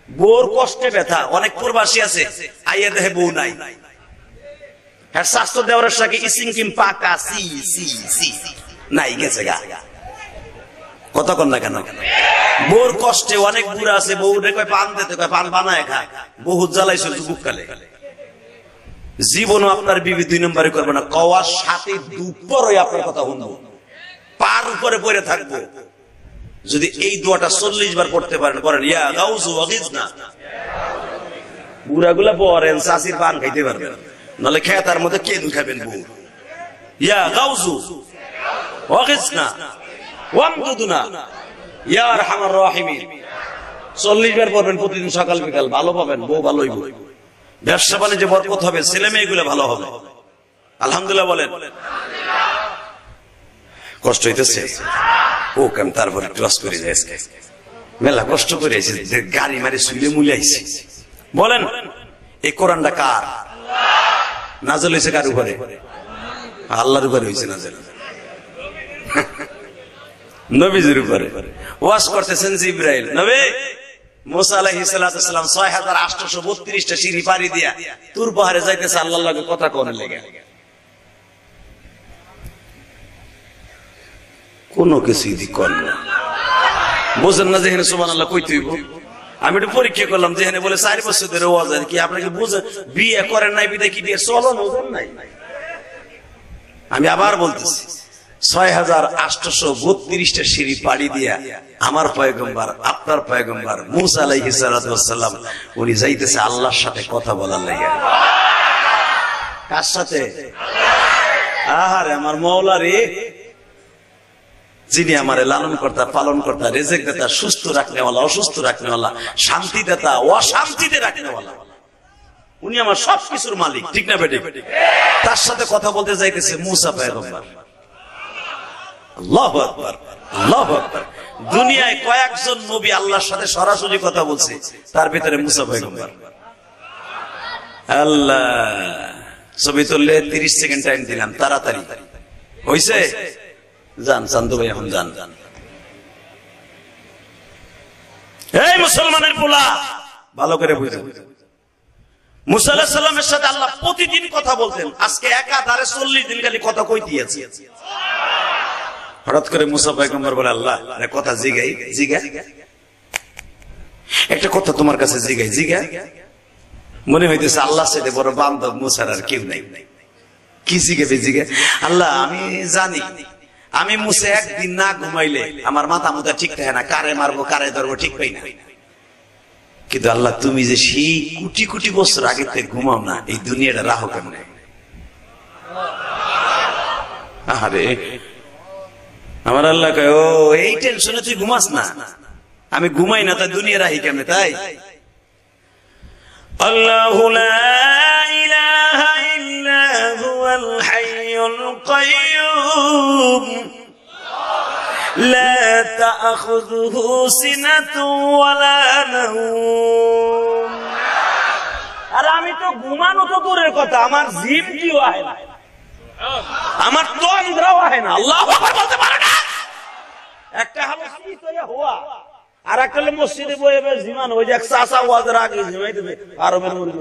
বোর কষ্টে ব্যথা। অনেক প্রবাসী আছে আইয়া দেহে বউ নাই, হ্যাঁ স্বাস্থ্য দেওয়ার সাথে ইসিং কিম পাকা সি সি সি নাই গেছে গা। কথা কন না কেন? বোর কষ্টে অনেক বুড়া আছে, বউ কয় পান দিতে, কয় পান বানায় খা, বহুত জ্বালাইছে যুবককালে। জীবনও আপনার বিবি ২ নম্বরে করবে না, কওয়ার সাথে দুপুরই আপনার কথা শুনবো, পার উপরে পড়ে থাকবো। যদি এই দোয়াটা ৪০ বার পড়তে পারেন, করেন ইয়া গাউস ওয়াগিসনা, বুড়াগুলা পড়েন, চাষির পান খাইতে পারবেন, নাহলে খেতার মধ্যে কেন খাবেন বউ। ইয়া গাউস ওয়াগিসনা ওয়ামদুদনা ইয়া আরহামার রাহিমিন। 40 বার পড়বেন প্রতিদিন সকাল বিকাল, ভালো পাবেন, বউ ভালো হইব, ব্যবসা বাণিজ্যে বরকত হবে, ছেলে মেয়েগুলো ভালো হবে। আলহামদুলিল্লাহ বলেন। কষ্ট হইতেছে ও কেন? তারপরে ক্লাস করে যাইছে, মেলা কষ্ট করে আইছে, গাড়ি মারি শুলে মুলে আইছে। বলেন এই কোরআনটা কার? নাযিল হইছে কার উপরে? আল্লাহর উপরে হইছে নাযিল, নবীজির উপরে। ওয়াজ করতেছেন জিবরাইল, নবী মুসা আলাইহিস সালাতু ওয়াস সালাম 6832টা সিঁড়ি পাড়ি দিয়া তুর পাহাড়ে যাইতেছে আল্লাহর লগে কথা কোন লাগা। কোনো কিছুই দি করল না, বুঝেন না যেখানে সুবহানাল্লাহ কইতে হইব। আমি একটু পরীক্ষা করলাম, যেখানে বলে 4 বছর ধরে ওয়াজ আর কি, আপনাকে বুঝে বিয়ে করেন নাই বিদায় কি বিয়ে চলন ওজন নাই। আমি আবার বলতেছি 6832টা সিঁড়ি পাড়ি দিয়া আমার পয়গম্বর, আপনার পয়গম্বর মুসা আলাইহিস সালাতু ওয়াস সালাম উনি যাইতেছে আল্লাহর সাথে কথা বলার লাগা। কার সাথে? আহারে আমার মাওলা রে, যিনি আমার লালন কর্তা, পালন কর্তা, রেজেক দাতা, সুস্থ রাখনেওয়ালা, অসুস্থ রাখনেওয়ালা, শান্তি দাতা, অশান্তিতে রাখনেওয়ালা, উনি আমার সবকিছুর মালিক, ঠিক না বেটি? তার সাথে কথা বলতে যাইতেছে মুসা পয়গম্বর। আল্লাহু আকবার, আল্লাহু আকবার। দুনিয়ায় কয়েকজন নবী আল্লাহর সাথে সরাসরি কথা বলছে, তার ভিতরে মুসা পয়গম্বর। আল্লাহ ছবি তুললে 30 সেকেন্ড টাইম দিলাম, তাড়াতাড়ি হইছে। যান চান্দু ভাই, এখন যান। এই মুসলমানের পোলা ভালো করে বুঝে, মুসা আলাইহিস সালামের সাথে আল্লাহ প্রতিদিন কথা বলতেন। আজকে একাধারে 40 দিন খালি কথা কই দিয়েছে। হঠাৎ করে মুসা পয়গম্বর বলে, আল্লাহ আরে কথা জিগাই, জিগা একটা কথা তোমার কাছে জিগাই, জিগা। মনে হইতেছে আল্লাহ সাথে বড় বান্ধব মুসার আর কেউ নাই। কি জিগাবে? জিগা। আল্লাহ আমি জানি আমি মুসা একদিন না ঘুমাইলে আমার মাথা মুথা ঠিক থাকে না, কারে মারবো কারে ধরবো ঠিক পাই না। কিন্তু আল্লাহ তুমি যে সেই কোটি কোটি বছর আগে থেকে ঘুমাও না, এই দুনিয়াটা রাহো কেমনে? আরে আমার আল্লাহ কয়, ও এই টেনশনে তুই ঘুমাস না, আমি ঘুমাই না তাই দুনিয়া রাহি কেমনে? তাই আল্লাহু লা ইলাহা ইল্লা হুয়াল হাইয়ুল কাইয়্যুম লা তা'খুযুহু সিনাতুন ওয়ালা নাওম। আর আমি তো ঘুমানো তো দূরের কথা, আমার জিম কিও আহে না, আমার তন্দ্রাও আহে না। আল্লাহু আকবার বলতে পারে না। একটা হলো শীতলে হওয়া, আর একটা হলো মসজিদে বসে বসে জিমান। ওই যে এক চাচা ওয়াজের আগে জিমাই দেবে আরবের মধ্যে।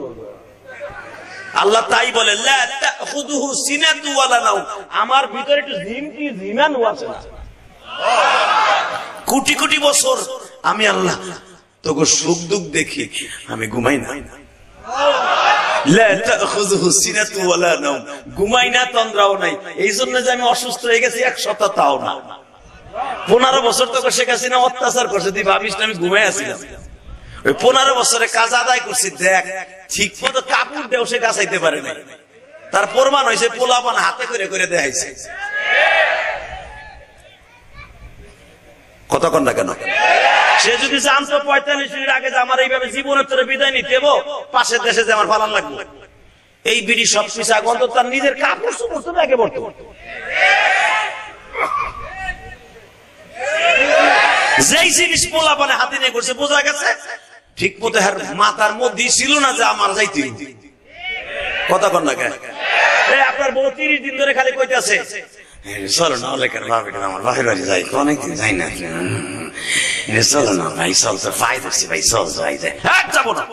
আল্লাহ তাই বলে লা তা'খুযুহু সিনাতু ওয়ালা নাওম, আমার ভিতরে একটু জিম কি জিমান আছে না। কোটি কোটি বছর আমি আল্লাহ তোকে সুখ দুঃখ দেখি, আমি ঘুমাই না। লা তা'খুযুহু সিনাতু ওয়ালা নাওম, ঘুমাই না, তন্দ্রাও নাই। এই জন্য যে আমি অসুস্থ হয়ে গেছি 1 সপ্তাহ তাও না। 15 বছর তোকে শেখ হাসিনা অত্যাচার করছে, তুই ভাবিস না আমি ঘুমাই আছিলাম। ওই 15 বছরে কাজ আদায় করছি, দেখ ঠিক মতো কাপড় দেও সে গাছাইতে পারে না। তার প্রমাণ হয়েছে পোলাপান হাতে করে করে দেখাইছে। কথা কন না কেন? সে যদি জানতো 45 মিনিট আগে যে আমার এইভাবে জীবনের তোরে বিদায় নিতে দেবো, পাশের দেশে যে আমার পালান লাগবে, এই বিড়ি সব পিছা গন্ধ তার নিজের কাপড় সমস্ত ব্যাগে পড়তো। যেই জিনিস পোলাপানে হাতে নিয়ে করছে, বোঝা গেছে ঠিক মতো মাথার মধ্যে ছিল না যে আমার যাইতে। কথা কন না কেন? আপনার বউ 30 দিন ধরে খালি কইতেছে, চলো না লেখার ভাবে আমার বাপের বাড়ি যাই, অনেকদিন যাই না, চলো না ভাই, চল তো ফাই ধরছি ভাই, চল যাই যাই। যাবো না,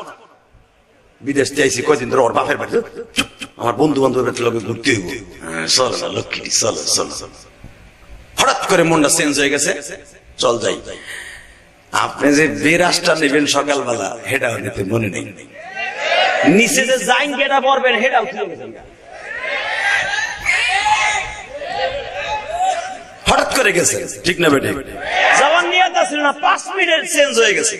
বিদেশ চাইছি কয়দিন ধরে ওর বাপের বাড়ি, আমার বন্ধু বান্ধবের লোকে ঘুরতে হইব, চলো না লক্ষ্মী, চলো চলো। হঠাৎ করে মনটা চেঞ্জ হয়ে গেছে, চল যাই। আপনি যে বিরাজটা নেবেন সকালবেলা, হেটাও নিতে মনে নেই, নিচে যে জাইন গেটা পড়বেন হেটাও হঠাৎ করে গেছে, ঠিক না বেটে? যাওয়ার নিয়ত ছিল না, 5 মিনিট চেঞ্জ হয়ে গেছে।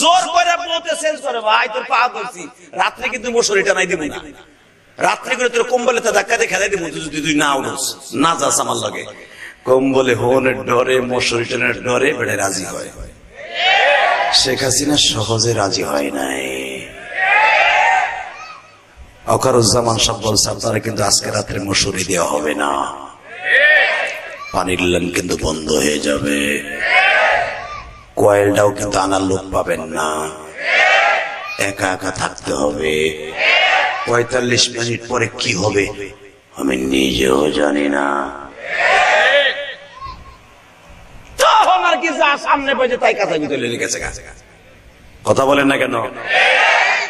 জোর করে বলতে চেঞ্জ করে, ভাই তোর পা ধরছি, রাত্রে কিন্তু মশারিটা নাই দিব না, রাত্রে করে তোর কম্বলেতে ধাক্কা দিয়ে খেলাই দিব যদি তুই না উঠোস, না যাস আমার লাগে। কম্বলে হোনের ডরে, মশারি টানের ডরে বেড়ে রাজি হয়। শেখ হাসিনা সহজে রাজি হয় নাই। ওয়াকারুজ্জামান সব বলছে আপনারা কিন্তু আজকে রাত্রে মশুরি দেওয়া হবে না, পানির লাইন কিন্তু বন্ধ হয়ে যাবে, কয়েলটাও কিন্তু আনার লোক পাবেন না, একা একা থাকতে হবে। ৪৫ মিনিট পরে কি হবে আমি নিজেও জানি না। আর কি যা সামনে পেয়েছে তাই কাছে ভিতরে লেগেছে। কথা বলেন না কেন?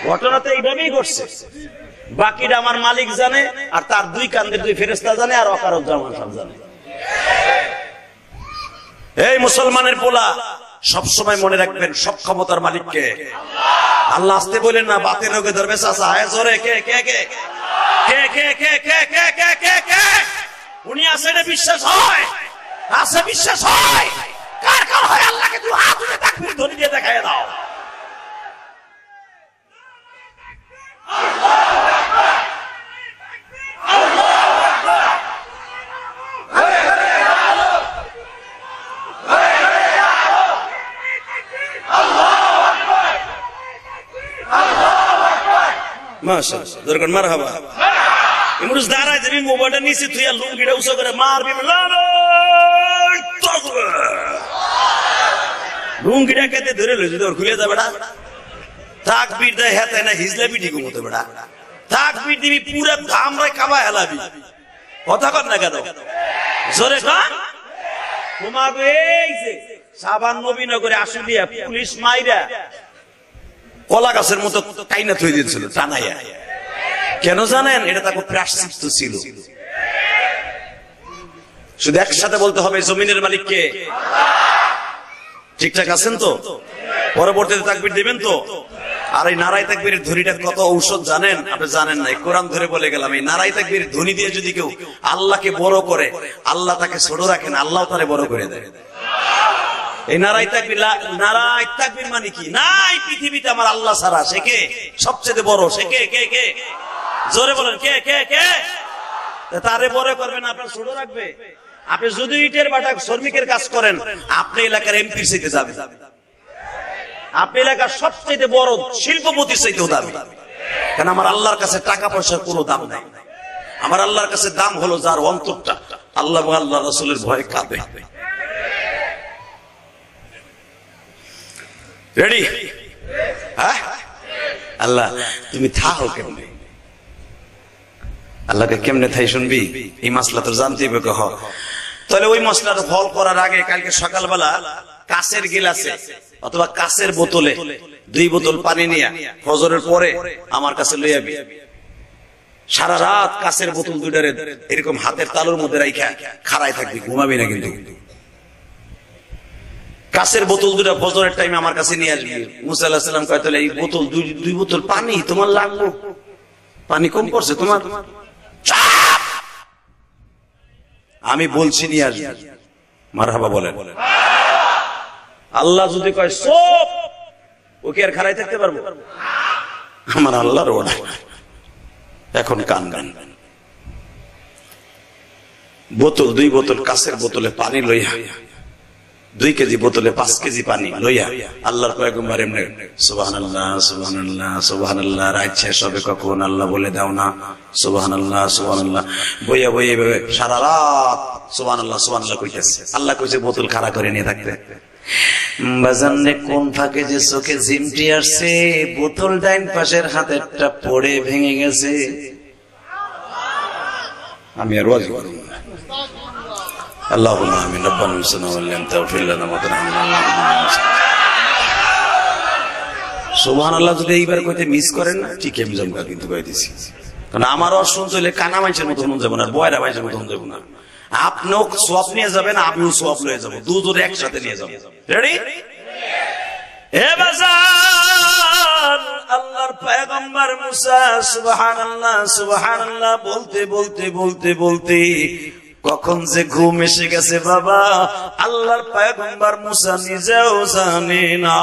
ঘটনা তো এইভাবেই ঘটছে। বাকিটা আমার মালিক জানে, আর তার দুই কান্দের দুই ফেরেশতা জানে, আর ওয়াকারুজ্জামান সব জানে। এই মুসলমানের পোলা, সব সময় মনে রাখবেন সব ক্ষমতার মালিককে আল্লাহ। আসতে বলেন না, বাতের রোগে ধরবে চাচা, আয় জোরে কে কে কে কে কে কে কে কে কে কে কে উনি আছে, এটা বিশ্বাস হয়? আছে, বিশ্বাস হয়? কার কার হয়? আল্লাহকে তুই হাত তুলে তাকবীর ধ্বনি দিয়ে দেখায় দাও। মাশাআল্লাহ, দরকার মারহাবা। ইমরুজ দাঁড়ায় যাবি, মোবাইলটা নিচে তুই লুঙ্গিটা উঁচু করে মারবি, লুঙ্গিটা কেটে ধরে লইছি, তোর খুলে যাবে না। তাকবীর দেয় হেতে না হিজলা বিডি ঘুমোতে বেড়া, তাকবীর দিবি পুরো ধামরায় কাবা হেলাবি। কথা কর না কেন? জোরে কান। তোমাকে এই যে সাবান নবীনগরে আশুলিয়া পুলিশ মাইরা কলা গাছের মতো টাইনা থই দিয়েছিল টানাইয়া। কেন জানেন? এটা তাকে প্রায়শ্চিত্ত ছিল। শুধু একসাথে বলতে হবে জমিনের মালিককে। ঠিকঠাক আছেন তো? পরবর্তীতে তাকবীর দিবেন তো? আর এই নারাই তাকবীরের ধ্বনিটা কত ঔষধ জানেন? আপনি জানেন না, কোরআন ধরে বলে গেলাম। এই নারাই তাকবীরের ধ্বনি দিয়ে যদি কেউ আল্লাহকে বড় করে, আল্লাহ তাকে ছোট রাখেন, আল্লাহ তারে বড় করে দেয়। এই নারাই তাকবীর, নারাই তাকবীর মানে কি? নাই পৃথিবীতে আমার আল্লাহ ছাড়া, সে কে সবচেয়ে বড়? সে কে কে কে? জোরে বলেন, কে কে কে? তারে বড় করবেন, আপনার ছোট রাখবে। আপনি যদি ইটের বাটা শ্রমিকের কাজ করেন, আপনি এলাকার এমপির চাইতে যাবেন, আপনি এলাকার সবচেয়ে বড় শিল্পপতির চাইতেও দামি। কারণ আমার আল্লাহর কাছে টাকা পয়সার কোনো দাম নাই। আমার আল্লাহর কাছে দাম হলো যার অন্তরটা আল্লাহ আল্লাহ রাসূলের ভয়ে কাঁদে। রেডি? হ্যাঁ, আল্লাহ তুমি থাকো কেমনে? আল্লাহকে কেমনে থাই শুনবি? এই মাসলা তো জানতেই হবে। কহ তাহলে ওই মশলাটা ফল করার আগে কালকে সকালবেলা কাচের গিলাসে অথবা কাচের বোতলে 2 বোতল পানি নিয়ে ফজরের পরে আমার কাছে লই আবি। সারা রাত কাচের বোতল দুইটারে এরকম হাতের তালুর মধ্যে রাইখা খাড়ায় থাকবি, ঘুমাবি না কিন্তু। কাচের বোতল দুটা ফজরের টাইমে আমার কাছে নিয়ে আসবি। মুসা আলাইহিস সালাম কয় তাহলে এই বোতল 2 বোতল পানি তোমার লাগলো, পানি কম পড়ছে তোমার? আমি বলছি নিয়ে আসবি। মারহাবা বলেন। আল্লাহ যদি কয় সব, ওকে আর খাড়াই থাকতে পারবো? আমার আল্লাহর ওটা এখন কান গান। বোতল 2 বোতল কাচের বোতলে পানি লইয়া, 2 কেজি বোতলে 5 কেজি পানি লইয়া আল্লাহর পয়গম্বর এমনি সুবহানাল্লাহ সুবহানাল্লাহ সুবহানাল্লাহ রাত শেষ হবে কখন আল্লাহ বলে দাও না, সুবহানাল্লাহ সুবহানাল্লাহ বইয়া বইয়া সারা রাত সুবহানাল্লাহ সুবহানাল্লাহ কইতেছে। আল্লাহ কইছে বোতল খাড়া করে নিয়ে থাকতে। বাজানে কোন ফাঁকে যে চোখে জিমটি আসছে, বোতল ডাইন পাশের হাতেরটা পড়ে ভেঙে গেছে। আমি আর ওয়াজ করব না। আল্লাহুম্মা আমিন। রব্বানা ইনসানা ওয়াল্লাম তাগফির লানা ওয়া তারহামনা। সুবহানাল্লাহ যদি এইবার কইতে মিস করেন না, ঠিক আমি জমকা কিন্তু কই দিছি। কারণ আমারও শুনতে হলে কানা মাইছের মতো মন যাব না, বয়রা মাইছের মতো মন যাব না। আপনিও সওয়াব নিয়ে যাবেন, আমিও সওয়াব লয়ে যাব, দুজনে একসাথে নিয়ে যাব। রেডি? হে বাজার, আল্লাহর পয়গম্বর মুসা সুবহানাল্লাহ সুবহানাল্লাহ বলতে বলতে বলতে বলতে কখন যে ঘুম এসে গেছে বাবা, আল্লাহর পয়গম্বর মুসা নিজেও জানে না।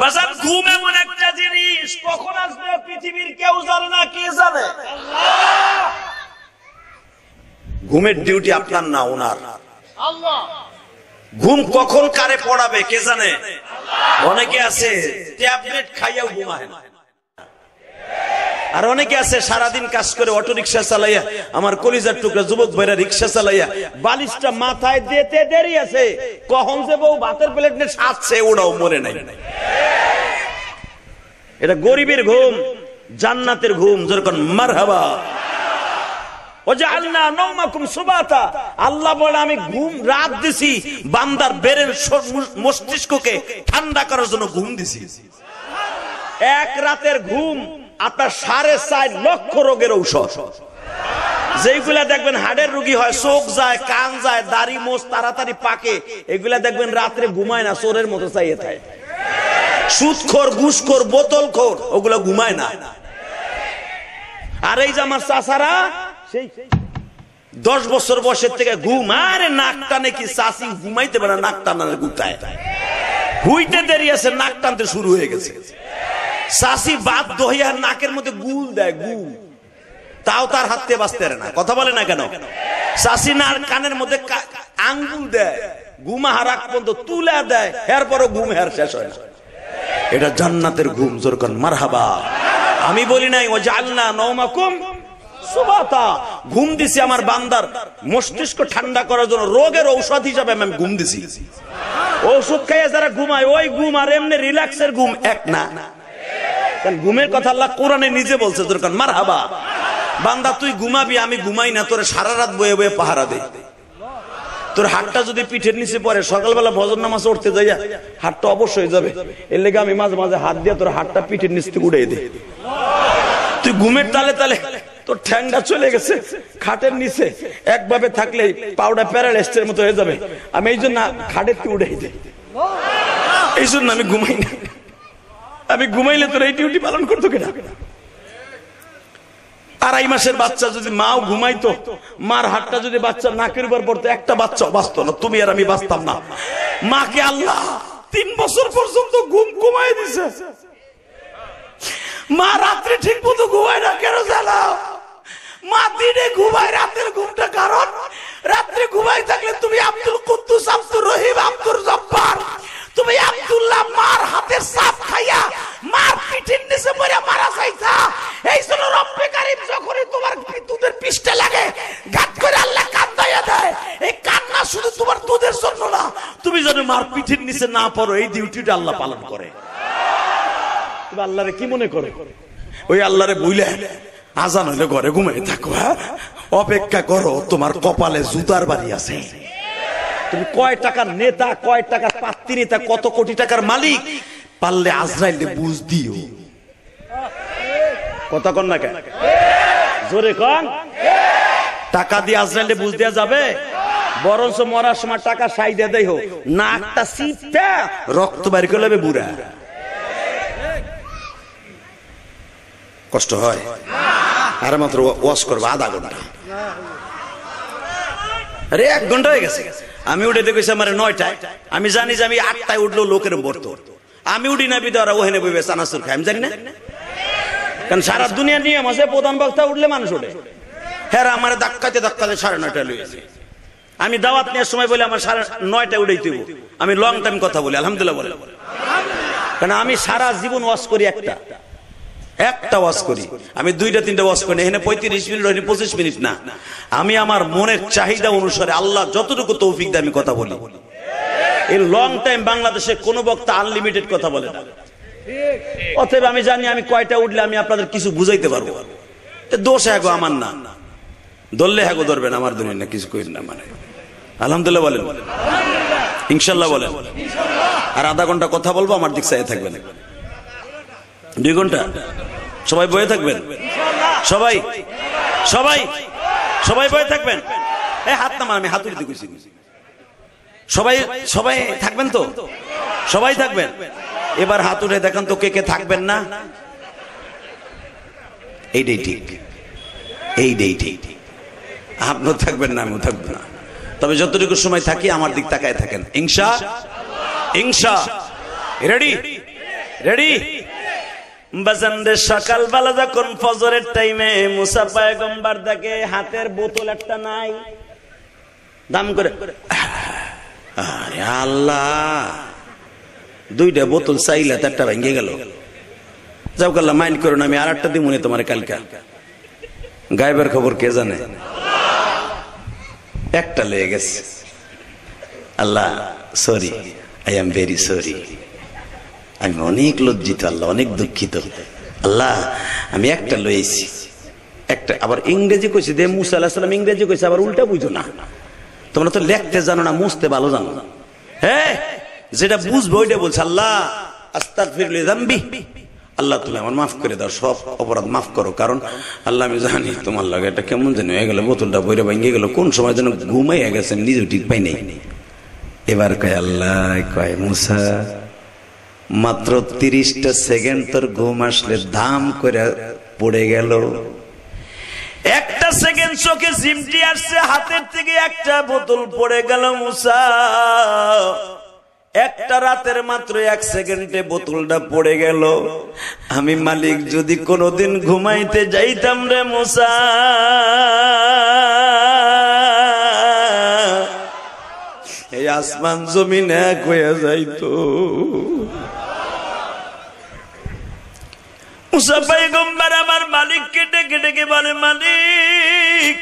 বাজার ঘুম এমন একটা জিনিস, কখন আসবে পৃথিবীর কেউ জানে না। কে জানে? আল্লাহ। ঘুমের ডিউটি আপনার না, ওনার। আল্লাহ ঘুম কখন কারে পড়াবে কে জানে? অনেকে আছে ট্যাবলেট খাইয়াও ঘুমায় না, আর অনেকে আছে সারাদিন কাজ করে অটো রিক্সা চালাইয়া, আমার কলিজার টুকরা যুবক ভাইরা রিক্সা চালাইয়া বালিশটা মাথায় দিতে দেরি আছে, কখন যে বউ ভাতের প্লেট নিয়ে সাজছে ওটাও মরে নাই। এটা গরিবের ঘুম, জান্নাতের ঘুম যেরকম মারহাবা। ওয়াজআলনা নাওমাকুম সুবাতা, আল্লাহ বলে আমি ঘুম রাত দিছি বান্দার ব্রেন মস্তিষ্ককে ঠান্ডা করার জন্য ঘুম দিছি। এক রাতের ঘুম আপনার 4.5 লক্ষ রোগের ঔষধ। যেগুলা দেখবেন হাড়ের রোগী হয়, চোখ যায়, কান যায়, দাড়ি মোছ তাড়াতাড়ি পাকে, এগুলা দেখবেন রাত্রে ঘুমায় না, চোরের মতো চাইয়ে থাকে। সুদখোর, ঘুষখোর, বোতলখোর, ওগুলা ঘুমায় না। আর এই যে আমার চাচারা সেই 10 বছর বয়সের থেকে ঘুম, আরে নাক টানে কি চাচি ঘুমাইতে পারে, নাক টানার গুতায় হুইতে দেরি আছে, নাক টানতে শুরু হয়ে গেছে। চাচি বাধ্য হইয়া নাকের মধ্যে গুল দেয়, গুল, তাও তার হাত থেকে বাঁচতে পারে না। কথা বলে না কেন? চাচি না কানের মধ্যে আঙ্গুল দেয়, ঘুমা হারাক পর্যন্ত তুলে দেয়, এরপরও ঘুম হের শেষ হয় না। এটা জান্নাতের ঘুম, যেরকম মারহাবা। আমি বলি নাই ওয়াজআলনা নাওমাকুম সুবাতা, ঘুম দিছি আমার বান্দার মস্তিষ্ক ঠান্ডা করার জন্য, রোগের ঔষধ হিসাবে আমি ঘুম দিছি। ঔষধ খাইয়ে যারা ঘুমায় ওই ঘুম আর এমনি রিল্যাক্সের ঘুম এক না। ঘুমের কথা আল্লাহ কোরআনে নিজে বলছে, যেরকম মারহাবা। বান্দা তুই ঘুমাবি, আমি ঘুমাই না, তোরে সারা রাত বয়ে বয়ে পাহারা দে। তোর হাতটা যদি পিঠের নিচে পড়ে, সকালবেলা ফজর নামাজ উঠতে যাইয়া হাতটা অবশ্যই যাবে, এর লেগে আমি মাঝে মাঝে হাত দিয়ে তোর হাতটা পিঠের নিচ থেকে উড়াই দে। তুই ঘুমের তালে তালে তোর ঠ্যাংটা চলে গেছে খাটের নিচে, একভাবে থাকলে পাউডার প্যারালাইসিসের মতো হয়ে যাবে, আমি এই জন্য খাটের থেকে উড়াই দে। এই জন্য আমি ঘুমাই না। আমি ঘুমাইলে তোর এই ডিউটি পালন করতো কিনা? 2.5 মাসের বাচ্চা যদি মাও ঘুমাইতো, মার হাতটা যদি বাচ্চার নাকের উপর পড়তো, একটা বাচ্চা বাঁচত না, তুমি আর আমি বাঁচতাম না। মাকে আল্লাহ 3 বছর পর্যন্ত ঘুম ঘুমাই দিছে। মা রাত্রে ঠিক মতো ঘুমায় না কেন জানো? মা দিনে ঘুমায়, রাতের ঘুমটা কারণ রাত্রে ঘুমাই থাকলে তুমি আব্দুল কুদ্দুস, আব্দুর রহিম, আব্দুর জব্বার, তুমি আব্দুল্লাহ মার হাতের সাপ খাইয়া মার পিঠের নিচে পড়ে মারা যাইতা। এই জন্য রব্বে কারীম যখনই তোমার দুধের পিষ্টা লাগে গাত করে আল্লাহ কান্দাইয়া দেয়। এই কান্না শুধু তোমার দুধের জন্য না, তুমি যেন মার পিঠের নিচে না পড়ো, এই ডিউটিটা আল্লাহ পালন করে। তুমি আল্লাহরে কি মনে করো? ওই আল্লাহরে বুইলে আজান হইলে ঘরে ঘুমাই থাকো, অপেক্ষা করো, তোমার কপালে জুতার বাড়ি আছে। তুমি কয় টাকার নেতা, কয় টাকার পাত্রী নেতা, কত কোটি টাকার মালিক, পারলে আজরাইলে বুঝ দিও। কথা কন না কেন? জোরে কন। টাকা দিয়ে আজরাইলে বুঝ দেওয়া যাবে? বরঞ্চ মরার সময় টাকা সাই দিয়ে দেয়, নাকটা সিটটা রক্ত বাইর করে নেবে বুড়া। কষ্ট হয়? আরে মাত্র ওয়াশ করবো আধা ঘন্টা, আরে 1 ঘন্টা হয়ে গেছে। আমি উঠে দেখেছি আমার 9টায়, আমি জানি যে আমি 8টায় উঠলেও লোকের বর্ত, আমি উঠি না বিদারা ওখানে বইবে চানাচুর খাই, আমি জানি না। কারণ সারা দুনিয়া নিয়ম আছে, প্রধান বক্তা উঠলে মানুষ ওঠে। হ্যাঁ, আমার ধাক্কাতে ধাক্কাতে 9:30 লইয়েছে। আমি দাওয়াত নেওয়ার সময় বলে আমার 9:30 উঠেই তুই, আমি লং টাইম কথা বলি, আলহামদুলিল্লাহ বলে। কারণ আমি সারা জীবন ওয়াজ করি, একটা ওয়াজ করি আমি, 2-3টা ওয়াজ করি। এখানে 35 মিনিট, 25 মিনিট না। আমি আমার মনের চাহিদা অনুসারে আল্লাহ যতটুকু তৌফিক দেয় আমি কথা বলি। এই লং টাইম বাংলাদেশে কোন বক্তা আনলিমিটেড কথা বলে না। অতএব আমি জানি আমি কয়টা উঠলে আমি আপনাদের কিছু বুঝাইতে পারবো। দোষ হ্যাগো আমার না, ধরলে হ্যাগো ধরবেন, আমার ধরেন না, কিছু করেন না। মানে আলহামদুলিল্লাহ বলেন, ইনশাল্লাহ বলেন। আর আধা ঘন্টা কথা বলবো, আমার দিক চাইয়ে থাকবেন। 2 ঘন্টা সবাই বয়ে থাকবেন, সবাই সবাই সবাই বয়ে থাকবেন। এই হাত নামান, আমি হাত উঠতে কইছি। সবাই সবাই থাকবেন তো? সবাই থাকবেন। এবার হাত উঠে দেখান তো কে কে থাকবেন না। এইটাই ঠিক, এইটাই ঠিক। আপনিও থাকবেন না, আমিও থাকবো না। তবে যতটুকু সময় থাকি আমার দিক তাকায় থাকেন, ইনশা। রেডি রেডি বাজানদের সকালবেলা যখন ফজরের টাইমে মুসা পয়গম্বর দেখে হাতের বোতল একটা নাই, দাম করে আরে আল্লাহ, 2টা বোতল চাইলা 4টা ভেঙে গেল। যাও আল্লাহ মাইন্ড করো না, আমি আর একটা দিব তোমার কালকা। গায়েবের খবর কে জানে? একটা লেগে গেছে। আল্লাহ sorry, I am very sorry, আমি অনেক লজ্জিত আল্লাহ, অনেক দুঃখিত আল্লাহ, আমি একটা লয়েছি। একটা আবার ইংরেজি কইছে দে, মুসা আলাইহিস সালাম ইংরেজি কইছে, আবার উল্টা বুঝো না। তোমরা তো লিখতে জানো না, মুছতে ভালো জানো। হ্যাঁ, যেটা বুঝবো ওইটা বলছে আল্লাহ আস্তাগফির লি যামবি, আল্লাহ তুমি আমার মাফ করে দাও, সব অপরাধ মাফ করো। কারণ আল্লাহ আমি জানি তোমার লাগে এটা কেমন যেন হয়ে গেল, বোতলটা বইরে ভেঙে গেল, কোন সময় যেন ঘুমাইয়া গেছে, নিজেও ঠিক পাই নাই। এবার কয় আল্লাহ, কয় মুসা মাত্র 30টা সেকেন্ড তোর ঘুম আসলে দাম করে পড়ে গেল। একটা সেকেন্ড চোখে চিমটি আসছে, হাতের থেকে একটা বোতল পড়ে গেল মুসা। একটা রাতের মাত্র 1 সেকেন্ডে বোতলটা পড়ে গেল। আমি মালিক যদি কোনোদিন ঘুমাইতে যাইতাম রে মুসা, এই আসমান জমিন এক হয়ে যাইতো। মুসা পয়গম্বর আমার মালিককে ডেকে ডেকে বলে, মালিক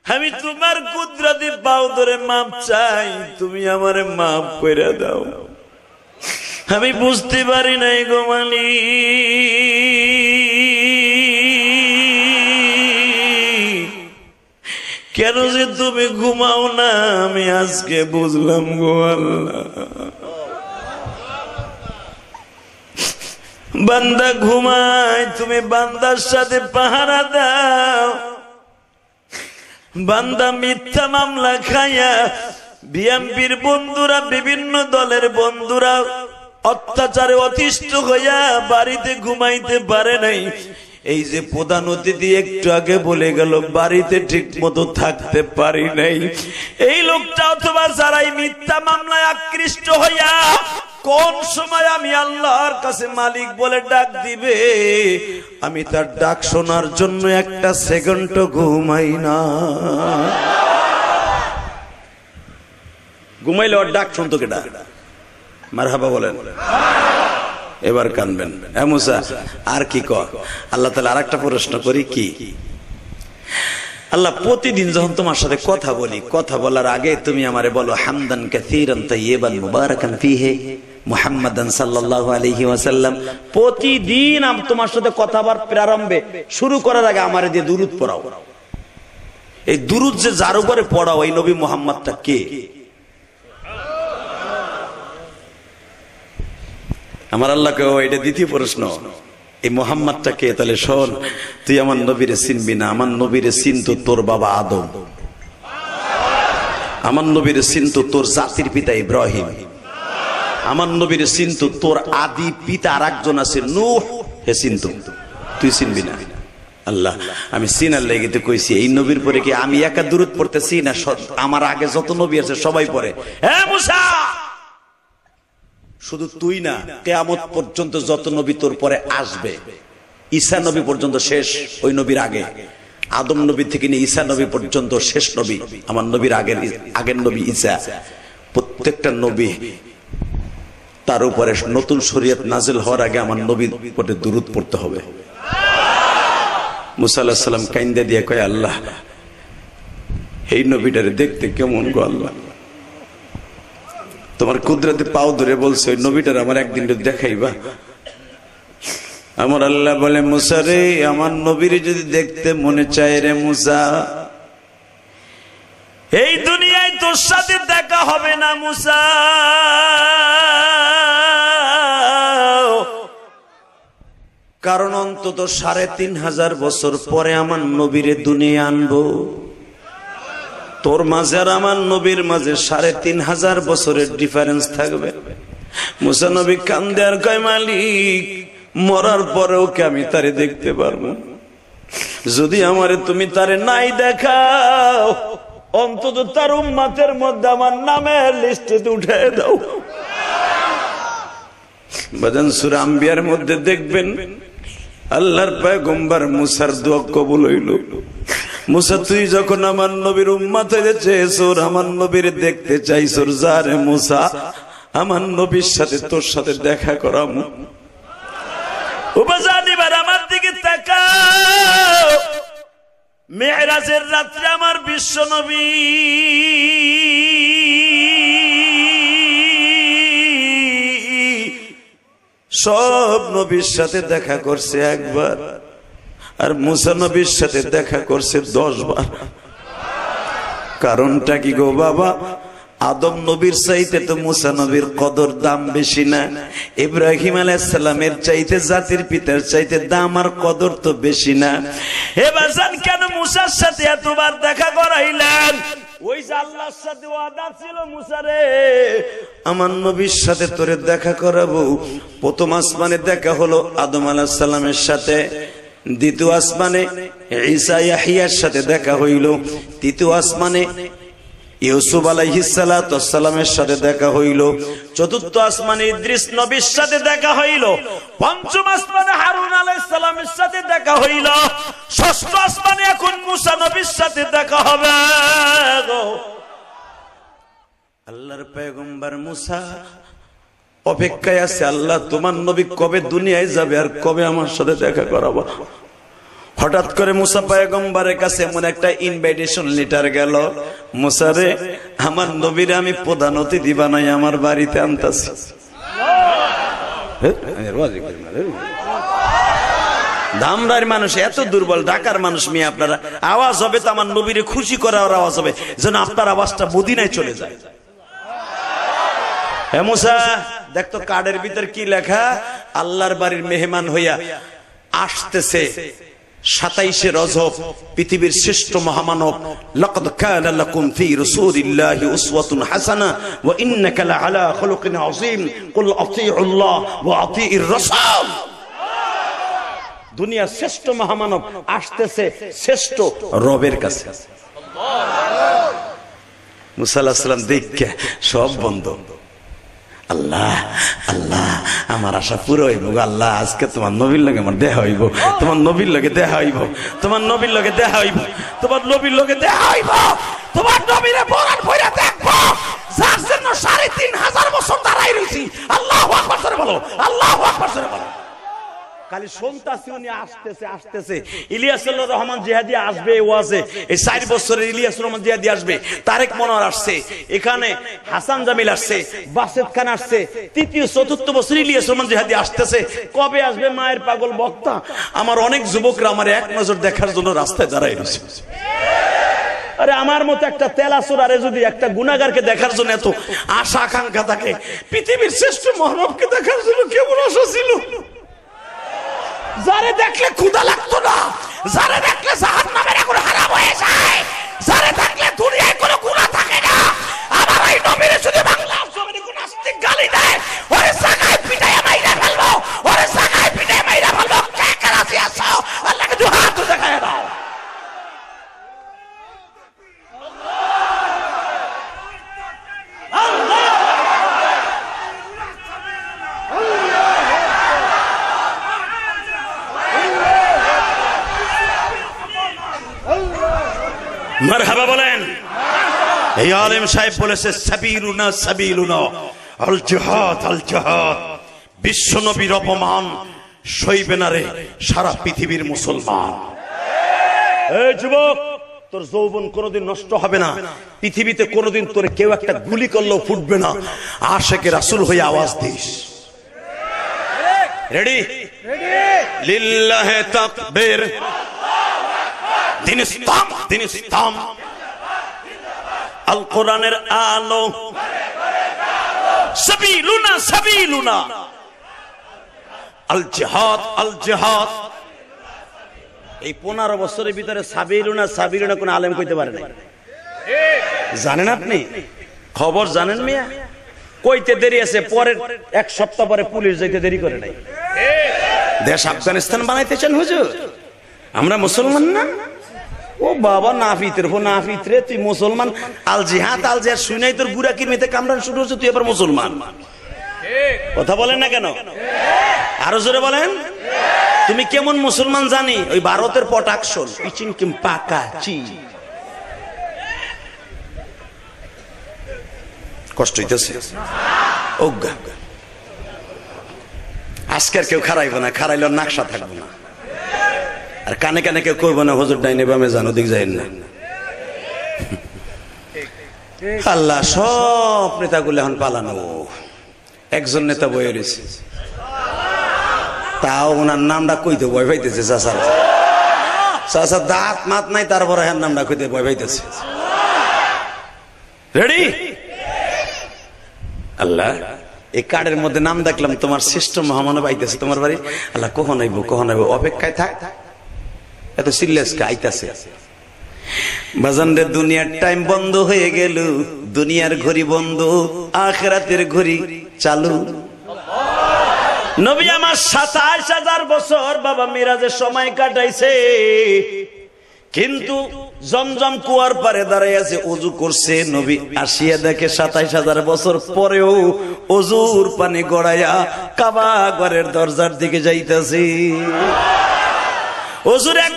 আমি তোমার কুদরতে পাও ধরে মাপ চাই, তুমি আমারে মাপ করে দাও। আমি বুঝতে পারি নাই গো মালিক, কেন যে তুমি ঘুমাও না, আমি আজকে বুঝলাম গো আল্লাহ। বান্দা ঘুমায়, তুমি বান্দার সাথে পাহারা দাও। বান্দা মিথ্যা মামলা খাইয়া, বিএনপির বন্ধুরা, বিভিন্ন দলের বন্ধুরা অত্যাচারে অতিষ্ঠ হইয়া বাড়িতে ঘুমাইতে পারে নাই। এই যে প্রধান অতিথি একটু আগে বলে গেল, বাড়িতে ঠিক মতো থাকতে পারি নাই। এই লোকটা অথবা যারাই মিথ্যা মামলায় আকৃষ্ট হইয়া কোন সময় আমি আল্লাহর কাছে মালিক বলে ডাক দিবে, আমি তার ডাক শোনার জন্য 1 সেকেন্ড ঘুমাই না। ঘুমাইলে ওর ডাক শুনতো কেডা? মারহাবা বলেন। এবার কানবেন। হ্যাঁ মুসা আর কি কয়? আল্লাহ তাআলা আরেকটা প্রশ্ন করি, কি আল্লাহ প্রতিদিন যখন তোমার সাথে কথা বলি, কথা বলার আগে তুমি আমারে বলো হামদান কাসীরান তাইয়িবান মুবারাকান ফীহি মুহাম্মাদান সাল্লাল্লাহু আলাইহি ওয়াসাল্লাম। প্রতিদিন আমি তোমার সাথে কথা বলার প্রারম্ভে শুরু করার আগে আমারে দিয়ে দুরূদ পড়াও। এই দুরূদ যে যার উপরে পড়াও, এই নবী মুহাম্মদটা কে? আমার আল্লাহকে এটা দ্বিতীয় প্রশ্ন, এই মুহাম্মদটা কে? তাহলে শোন, তুই আমার নবীরে চিনবি না, আমার নবীরে চিনতো তোর বাবা আদম, আমার নবীরে চিনতো তোর জাতির পিতা ইব্রাহিম, আমার নবীরে চিনতো তোর আদি পিতা আর একজন আছে নূহ, হে চিনতো, তুই চিনবি না। আল্লাহ আমি চিনার লেগে কইছি, এই নবীর পরে কি আমি একা দুরূদ পড়তেছি না আমার আগে যত নবী আছে সবাই পড়ে? হ্যাঁ মুসা, শুধু তুই না, কিয়ামত পর্যন্ত যত নবী তোর পরে আসবে, ঈসা নবী পর্যন্ত শেষ, ওই নবীর আগে আদম নবী থেকে নিয়ে ঈসা নবী পর্যন্ত শেষ নবী আমার নবীর আগের নবী ঈসা, প্রত্যেকটা নবী তার উপরে নতুন শরীয়ত নাজিল হওয়ার আগে আমার নবীর উপরে দুরূদ পড়তে হবে। মুসা আলাইহিস সালাম কাইন্দা দিয়ে কয়, আল্লাহ এই নবীটারে দেখতে কেমন গো আল্লাহ, তোমার কুদরতে পাও ধরে বলছে ওই নবীটার আমার একদিন দেখাইবা। আমার আল্লাহ বলে, মুসা রে, আমার নবীর যদি দেখতে মনে চায় রে মুসা, এই দুনিয়ায় তোর সাথে দেখা হবে না মুসা, কারণ অন্তত 3500 বছর পরে আমার নবীরে দুনিয়া আনবো। তোর মাঝে আর আমার নবীর মাঝে 3500 বছরের ডিফারেন্স থাকবে। মুসা নবী কান্দে আর কয়, মালিক মরার পরেও কি আমি তারে দেখতে পারবো? যদি আমারে তুমি তারে নাই দেখাও, অন্তত তার উম্মতের মধ্যে আমার নামের লিস্টে উঠায় দাও। বাজান সূরা আম্বিয়ার মধ্যে দেখবেন আল্লাহর পয়গম্বর মুসার দোয়া কবুল হইল। মুসা তুই যখন আমার নবীর উম্মত হয়েছে, আমার নবীর দেখতে চাইছর, যারে মুসা আমার নবীর সাথে তোর সাথে দেখা করাম। এবার আমার দিকে তাকাও, মেরাজের রাত্রে আমার বিশ্ব নবী সব নবীর সাথে দেখা করছে একবার, আর মুসা নবীর সাথে দেখা করছে 10 বার। কারণটা কি গো বাবা? আদম নবীর চাইতে তো মুসা নবীর কদর দাম বেশি না? ইব্রাহিম আলাইহিস সালামের চাইতে, জাতির পিতার চাইতে দাম আর কদর তো বেশি না? এবার জান কেন মুসার সাথে এতবার দেখা করাইলেন? ওই যে আল্লাহর সাথে ওয়াদা ছিল, মুসা রে আমার নবীর সাথে তোরে দেখা করাবো। প্রথম আসমানে দেখা হলো আদম আলাইহিস সালামের সাথে, দ্বিতীয় আসমানে ঈসা ইয়াহইয়ার সাথে দেখা হইল, তৃতীয় আসমানে ইউসুফ আলাইহিস সালাতু ওয়াস সালামের সাথে দেখা হইল, চতুর্থ আসমানে ইদ্রিস নবীর সাথে দেখা হইল, পঞ্চম আসমানে হারুন আলাইহিস সালামের সাথে দেখা হইল, ষষ্ঠ আসমানে এখন মুসা নবীর সাথে দেখা হবে। আল্লাহর পয়গম্বর মুসা অপেক্ষায় আছে, আল্লাহ তোমার নবী কবে দুনিয়ায় যাবে আর কবে আমার সাথে দেখা করাবো। হঠাৎ করে মুসা পয়গম্বরের কাছে এমন একটা ইনভাইটেশন লেটার গেল, মুসা রে আমার নবীরে আমি প্রধান অতিথি বানাই আমার বাড়িতে আনতাছি। ধামরার মানুষ এত দুর্বল, ঢাকার মানুষ মিয়া আপনারা, আওয়াজ হবে তো আমার নবীরে খুশি করার আওয়াজ হবে, যেন আপনার আওয়াজটা মদিনায় চলে যায়। হে মুসা দেখতো কার্ডের ভিতর কি লেখা? আল্লাহর বাড়ির মেহমান হইয়া আসতেছে 27শে রজব, পৃথিবীর শ্রেষ্ঠ মহামানব। লাকাদ কানা লাকুম ফি রাসূলিল্লাহি উসওয়াতুন হাসানা ওয়া ইন্নাকা লাআলা খুলুকিন আযীম কুল আতিউল্লাহ ওয়া আতিউর রাসূল। দুনিয়ার শ্রেষ্ঠ মহামানব আসতেছে শ্রেষ্ঠ রবের কাছে। মুসা আলাইহিস সালাম দেখে সব বন্ধ। আল্লাহ আল্লাহ আমার আশা পুরো হইব, আল্লাহ আজকে তোমার নবীর লগে আমার দেখা হইব, তোমার নবীর লগে দেখা হইব, তোমার নবীর লগে দেখা হইব, তোমার নবীর লগে দেখা হইব, তোমার নবীরে বরান কইরা দেখবো, যার জন্য 3500 বছর দাঁড়াই রইছি। আল্লাহু আকবার করে বলো, আল্লাহু আকবার করে বলো। খালি শুনতাছি উনি আসতেছে আসতেছে। ইলিয়াসুর রহমান জিহাদি আসবে ওয়াজে, এই 4 বছরের ইলিয়াসুর রহমান জিহাদি আসবে, তারেক মনোয়ার আসছে, এখানে হাসান জামিল আসছে, বাসেদ খান আসছে, তৃতীয় চতুর্থ বছর ইলিয়াসুর রহমান জিহাদি আসতেছে। কবে আসবে মায়ের পাগল বক্তা? আমার অনেক যুবকরা আমার এক নজর দেখার জন্য রাস্তায় দাঁড়ায় রয়েছে। আরে আমার মতো একটা তেলাসুরারে যদি একটা গুনাহগারকে দেখার জন্য এত আশা আকাঙ্ক্ষা থাকে, পৃথিবীর শ্রেষ্ঠ মানবকে দেখার জন্য কেমন আশা ছিল? যারে দেখলে ক্ষুধা লাগতো না, যারে দেখলে জাহান্নামের আগুন হারাম হয়ে যায়, যারে দেখলে দুনিয়ায় কোনো গুনাহ থাকে না, আমার এই নবীর যদি বাংলার জমিনে কোন নাস্তিক গালি দেয়, ওরে জায়গায় পিটায় মাইরা ফেলবো, ওরে জায়গায় পিটায় মাইরা ফেলবো। কে কারাসি আসো আল্লাহকে দুই হাত দেখায় দাও। মারহাবা বলেন। এই আলেম সাহেব বলেছে সাবিলুনা সাবিলুনা আল জিহাদ আল জিহাদ। বিশ্ব নবীর অপমান সইবে না রে সারা পৃথিবীর মুসলমান। এই যুবক, তোর যৌবন কোনোদিন নষ্ট হবে না, পৃথিবীতে কোনোদিন তোর কেউ একটা গুলি করলেও ফুটবে না। আশেকে রাসূল হয়ে আওয়াজ দিস। রেডি? লিল্লাহি তাকবীর। দিন ইসলাম, দিন ইসলাম, আল কোরআনের আলো, সাবিলুনা সাবিলুনা, আল জিহাদ আল জিহাদ। এই 15 বছরের ভিতরে সাবিলুনা সাবিলুনা কোন আলেম কইতে পারে না। জানেন আপনি? খবর জানেন মিয়া? কইতে দেরি আছে, পরের 1 সপ্তাহ পরে পুলিশ যাইতে দেরি করে নাই। দেশ আফগানিস্তান বানাইতেছেন হুজুর? আমরা মুসলমান না? ও বাবা, নাফিতের হো নাফিত রে, তুই মুসলমান। আল জিহাদ আল জিহাদ শুনাই তোর গুড়া কিরমিতে কামড়ান শুরু হচ্ছে, তুই এবার মুসলমান। কথা বলেন না কেন? আরো জোরে বলেন। তুমি কেমন মুসলমান জানি, ওই ভারতের পটাকশন পিচিন কিম পাকা চি। কষ্ট হইতেছে ওগা। আজকের কেউ খারাইব না, খারাইলে নাকশা থাকবো না। আর কানে কানে কেউ কইব না হুজুর ডাইনে বামে যান, ওদিক যাইন না। আল্লাহ সব নেতাগুলো এখন পালানো। একজন নেতা বয়ে রয়েছে, তাও ওনার নামটা কইতে ভয় পাইতেছে। চাচার চাচা দাঁত মাত নাই, তারপর হ্যাঁ নামটা কইতে ভয় পাইতেছে। রেডি? আল্লাহ এই কার্ডের মধ্যে নাম দেখলাম, তোমার শ্রেষ্ঠ মহামানব আইতেছে তোমার বাড়ি। আল্লাহ কখন আইব কখন আইব, অপেক্ষায় থাক। এত সিরিয়াস কে আইতাছে? বাজানরে দুনিয়ার টাইম বন্ধ হয়ে গেল, দুনিয়ার ঘড়ি বন্ধ, আখিরাতের ঘড়ি চালু। নবী আমার ২৭,০০০ বছর বাবা মিরাজের সময় কাটাইছে, কিন্তু জমজম কুয়ার পারে দাঁড়াই আছে, ওযু করছে। নবী আসিয়া দেখে ২৭,০০০ বছর পরেও ওযুর পানি গড়াইয়া কাবা ঘরের দরজার দিকে যাইতাছে। ওযুর এক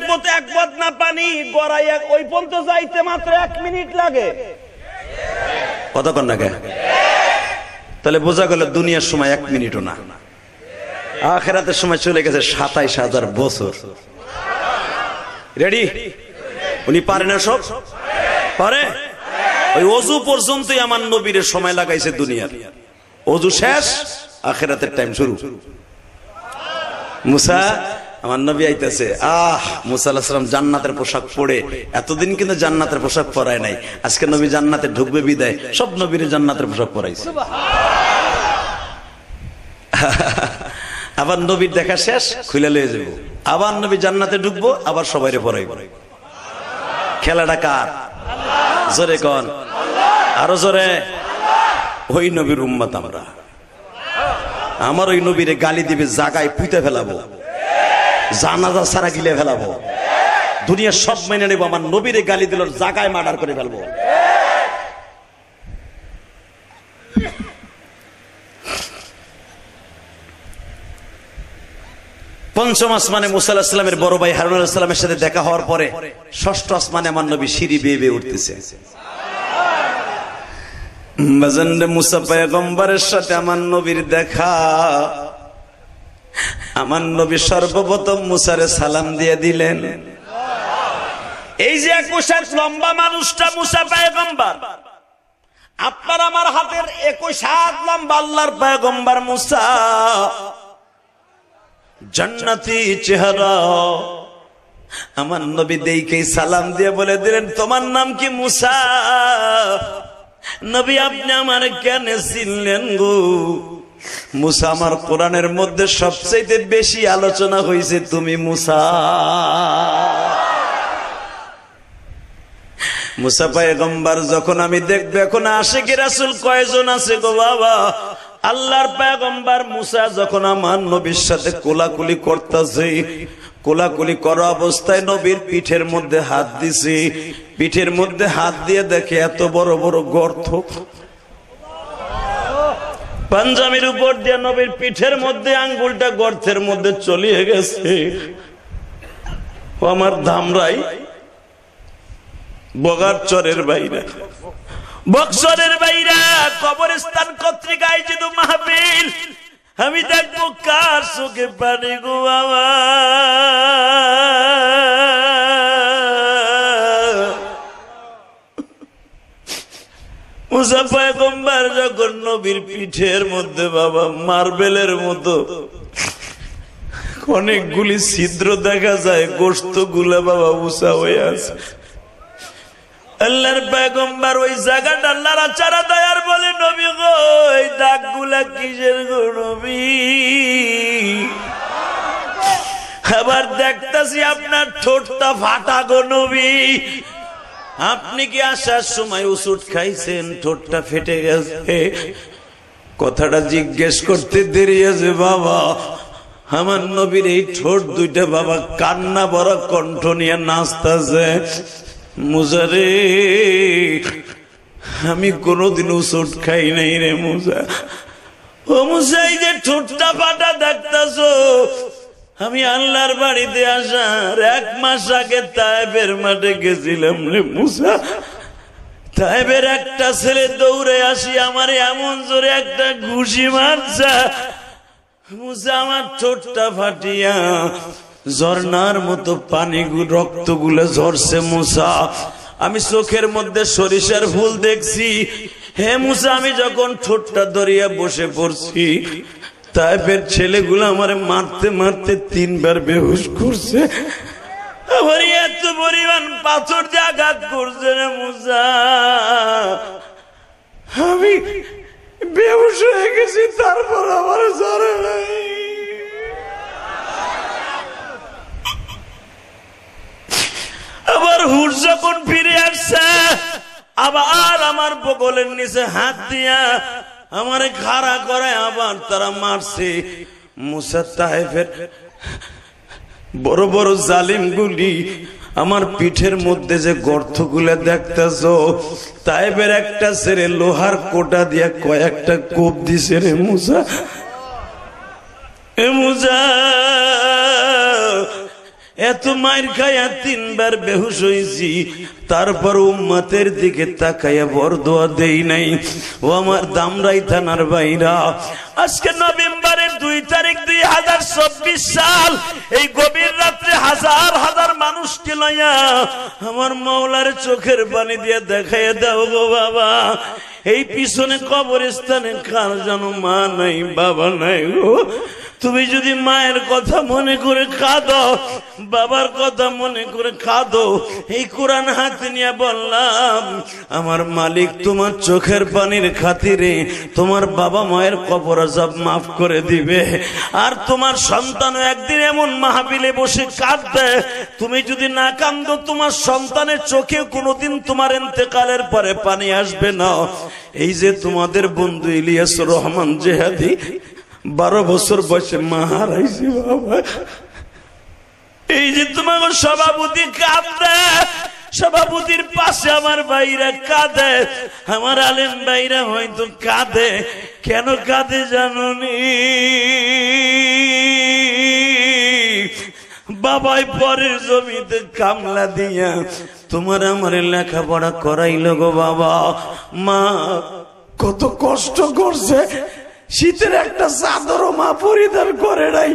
বদনা পানি গড়াইয়া ওই পর্যন্ত যাইতে মাত্র ১ মিনিট লাগে। কতক্ষণ লাগে? তাহলে বোঝা গেল দুনিয়ার সময় ১ মিনিটও না, আখিরাতের সময় চলে গেছে ২৭,০০০ বছর। রেডি? উনি পারে না সব? পারে। ওই ওযু পর্যন্তই আমার নবীর সময় লাগাইছে দুনিয়ার। ওযু শেষ, আখিরাতের টাইম শুরু। মুসা আমার নবী আইতাছে। মুসা আলাইহিস সালাম জান্নাতের পোশাক পরে, এতদিন কিন্তু জান্নাতের পোশাক পরায় নাই। আজকে নবী জান্নাতে ঢুকবে বিদায় সব নবীর জান্নাতের পোশাক পরাইছে। আবার নবীর দেখা শেষ, খুলে লয়ে যাব। আবার নবী জান্নাতে ঢুকবো, আবার সবাইরে পরাইব। খেলাটা কার? জোরে কোন, আরো জোরে। ওই নবীর উম্মত আমরা। আমার ওই নবীরে গালি দিবে, জাগায় পুঁতে ফেলাবো, জানাজা ছাড়া গিলে ফেলাবো। দুনিয়ার সব মেনে নেব, আমার নবীরে গালি দিল জাগায় মার্ডার করে ফেলবো। পঞ্চম আসমানে মুসা আলাইহিস সালামের বড় ভাই হারুন আলাইহিস সালামের সাথে দেখা হওয়ার পরে ষষ্ঠ আসমানে আমার নবী সিঁড়ি বেয়ে বেয়ে উঠতেছে। বাজানরে মুসা পয়গম্বরের সাথে আমার নবীর দেখা। আমার নবী সর্বপ্রথম মুসারে সালাম দিয়ে দিলেন। এই যে ২১ হাত লম্বা মানুষটা মুসা পয়গম্বর, আপনার আমার হাতের ২১ হাত লম্বা আল্লাহর পয়গম্বর মুসা, জান্নাতি চেহারা। আমার নবী দেখে সালাম দিয়ে বলে দিলেন, তোমার নাম কি? মুসা। নবী আপনি আমার কেন চিনলেন গো? মুসা, আমার কোরআনের মধ্যে সবচেয়ে বেশি আলোচনা হয়েছে তুমি মুসা। মুসা পয়গম্বর যখন আমি দেখবো, এখন আশিকি রাসূল কয়জন আছে গো বাবা? আল্লাহর পয়গম্বর মুসা যখন আমার নবীর সাথে কোলাকুলি করতেছে, কোলাকুলি করা অবস্থায় নবীর পিঠের মধ্যে হাত দিছে। পিঠের মধ্যে হাত দিয়ে দেখে এত বড় বড় গর্ত। পাঞ্জাবির উপর দিয়ে নবীর পিঠের মধ্যে আঙ্গুলটা গর্তের মধ্যে চলিয়ে গেছে। আমার ধামরাই বগার চরের বাইরে, বক্সরের বাইরা কবরস্থান কর্তৃক আয়োজিত মাহফিল। আমি দেখবো কার চোখে পানি গো বাবা। মুসা পয়গম্বর যখন নবীর পিঠের মধ্যে বাবা মার্বেলের মতো অনেকগুলি ছিদ্র দেখা যায়, গোশত গুলা বাবা উঁচা হয়ে আছে। আল্লাহর পয়গম্বর ওই জায়গাটা নাড়াচাড়া দয়ার বলে, নবী গো এই দাগগুলা কিসের গো নবী? আবার দেখতাছি আপনার ঠোঁটটা ফাটা গো নবী। আপনি কি আসার সময় ওষুধ খাইছেন? ঠোঁটটা ফেটে গেছে। কথাটা জিজ্ঞেস করতে দেরি আছে বাবা। আমার নবীর এই ঠোঁট দুইটা বাবা কান্না ভরা কণ্ঠ নিয়ে নাচতেছে। মুসারে, আমি কোনদিন ওষুধ খাই নাই রে মুসা। ও মুসা, এই যে ঠোঁটটা ফাটা দেখতাছো, আমি আল্লাহর বাড়িতে আসার 1 মাস আগে তায়েবের মাঠে গেছিলাম রে মুসা। তায়েবের একটা ছেলে দৌড়ে আসি আমার এমন জোরে একটা ঘুষি মারছে মুসা, আমার ঠোঁটটা ফাটিয়া ঝর্ণার মতো পানি রক্তগুলো ঝরছে মুসা। আমি চোখের মধ্যে সরিষার ফুল দেখছি। হে মুসা, আমি যখন ঠোঁটটা ধরিয়া বসে পড়ছি তাইফের ছেলেগুলো আমারে মারতে মারতে 3 বার বেহুশ করছে। আমার এত পরিমাণ পাথর দিয়ে আঘাত করছে রে মুসা, আমি বেহুশ হয়ে গেছি। তারপর আমার জ্বরে নাই। আবার হুশ যখন ফিরে আসছে আবার আমার বগলের নিচে হাত দিয়া আমারে খাড়া করে আবার তারা মারছে। মুসা তায়েফের বড় বড় জালিম গুলি আমার পিঠের মধ্যে যে গর্তগুলা দেখতেছ, তায়েফের একটা ছেড়ে লোহার কোটা দিয়া কয়েকটা কোপ দিছে রে মুসা। এ মুসা, এত মায়ের খাইয়া 3 বার বেহুশ হয়েছি, তারপর উম্মতের দিকে তাকাইয়া বরদোয়া দেই নাই। ও আমার দামরাই থানার ভাইরা, আজকে নভেম্বরের 2 তারিখ 2024 সাল, এই গভীর রাত্রে হাজার হাজার মানুষকে লইয়া আমার মাওলার চোখের পানি দিয়ে দেখাইয়া দাও গো বাবা। এই পিছনে কবরস্থানে কার যেন মা নাই, বাবা নাই গো। তুমি যদি মায়ের কথা মনে করে কাঁদো, বাবার কথা মনে করে কাঁদো, এই কোরআন হাতে নিয়ে বললাম, আমার মালিক তোমার চোখের পানির খাতিরে তোমার বাবা মায়ের কবর আযাব মাফ করে দিবে। আর তোমার সন্তানও একদিন এমন মাহফিলে বসে কাঁদবে, তুমি যদি না কাঁদো তোমার সন্তানের চোখে কোনোদিন তোমার ইন্তেকালের পরে পানি আসবে না। এই যে তোমাদের বন্ধু ইলিয়াসুর রহমান জেহাদি 12 বছর বয়সে মা হারাইছে বাবা। এই যে তোমাকে সভাপতি কাঁদে, সভাপতির পাশে আমার ভাইরা কাঁদে, আমার আলেম ভাইরা হয়তো কাঁদে। কেন কাঁদে জানোনি? বাবাই পরের জমিতে কামলা দিয়া তোমার আমার লেখাপড়া করাইল গো বাবা। মা কত কষ্ট করছে, শীতের একটা চাদরও মা পরিধান করে নাই,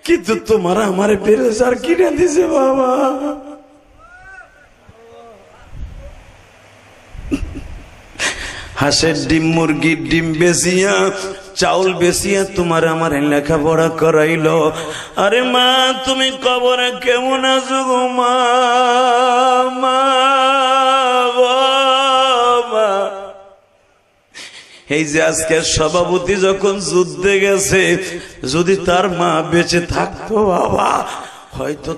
কিন্তু তোমার আমার ব্লেজার কিনে দিছে বাবা। হাঁসের ডিম, মুরগির ডিম বেচিয়া, চাউল বেচিয়া তোমার আমার লেখাপড়া করাইলো। আরে মা, তুমি কবরে কেমন আছো গো মা? মা, এই যে আজকের সভাপতি যখন যুদ্ধে গেছে, যদি তার মা বেঁচে থাকতো বাবা, হয়তো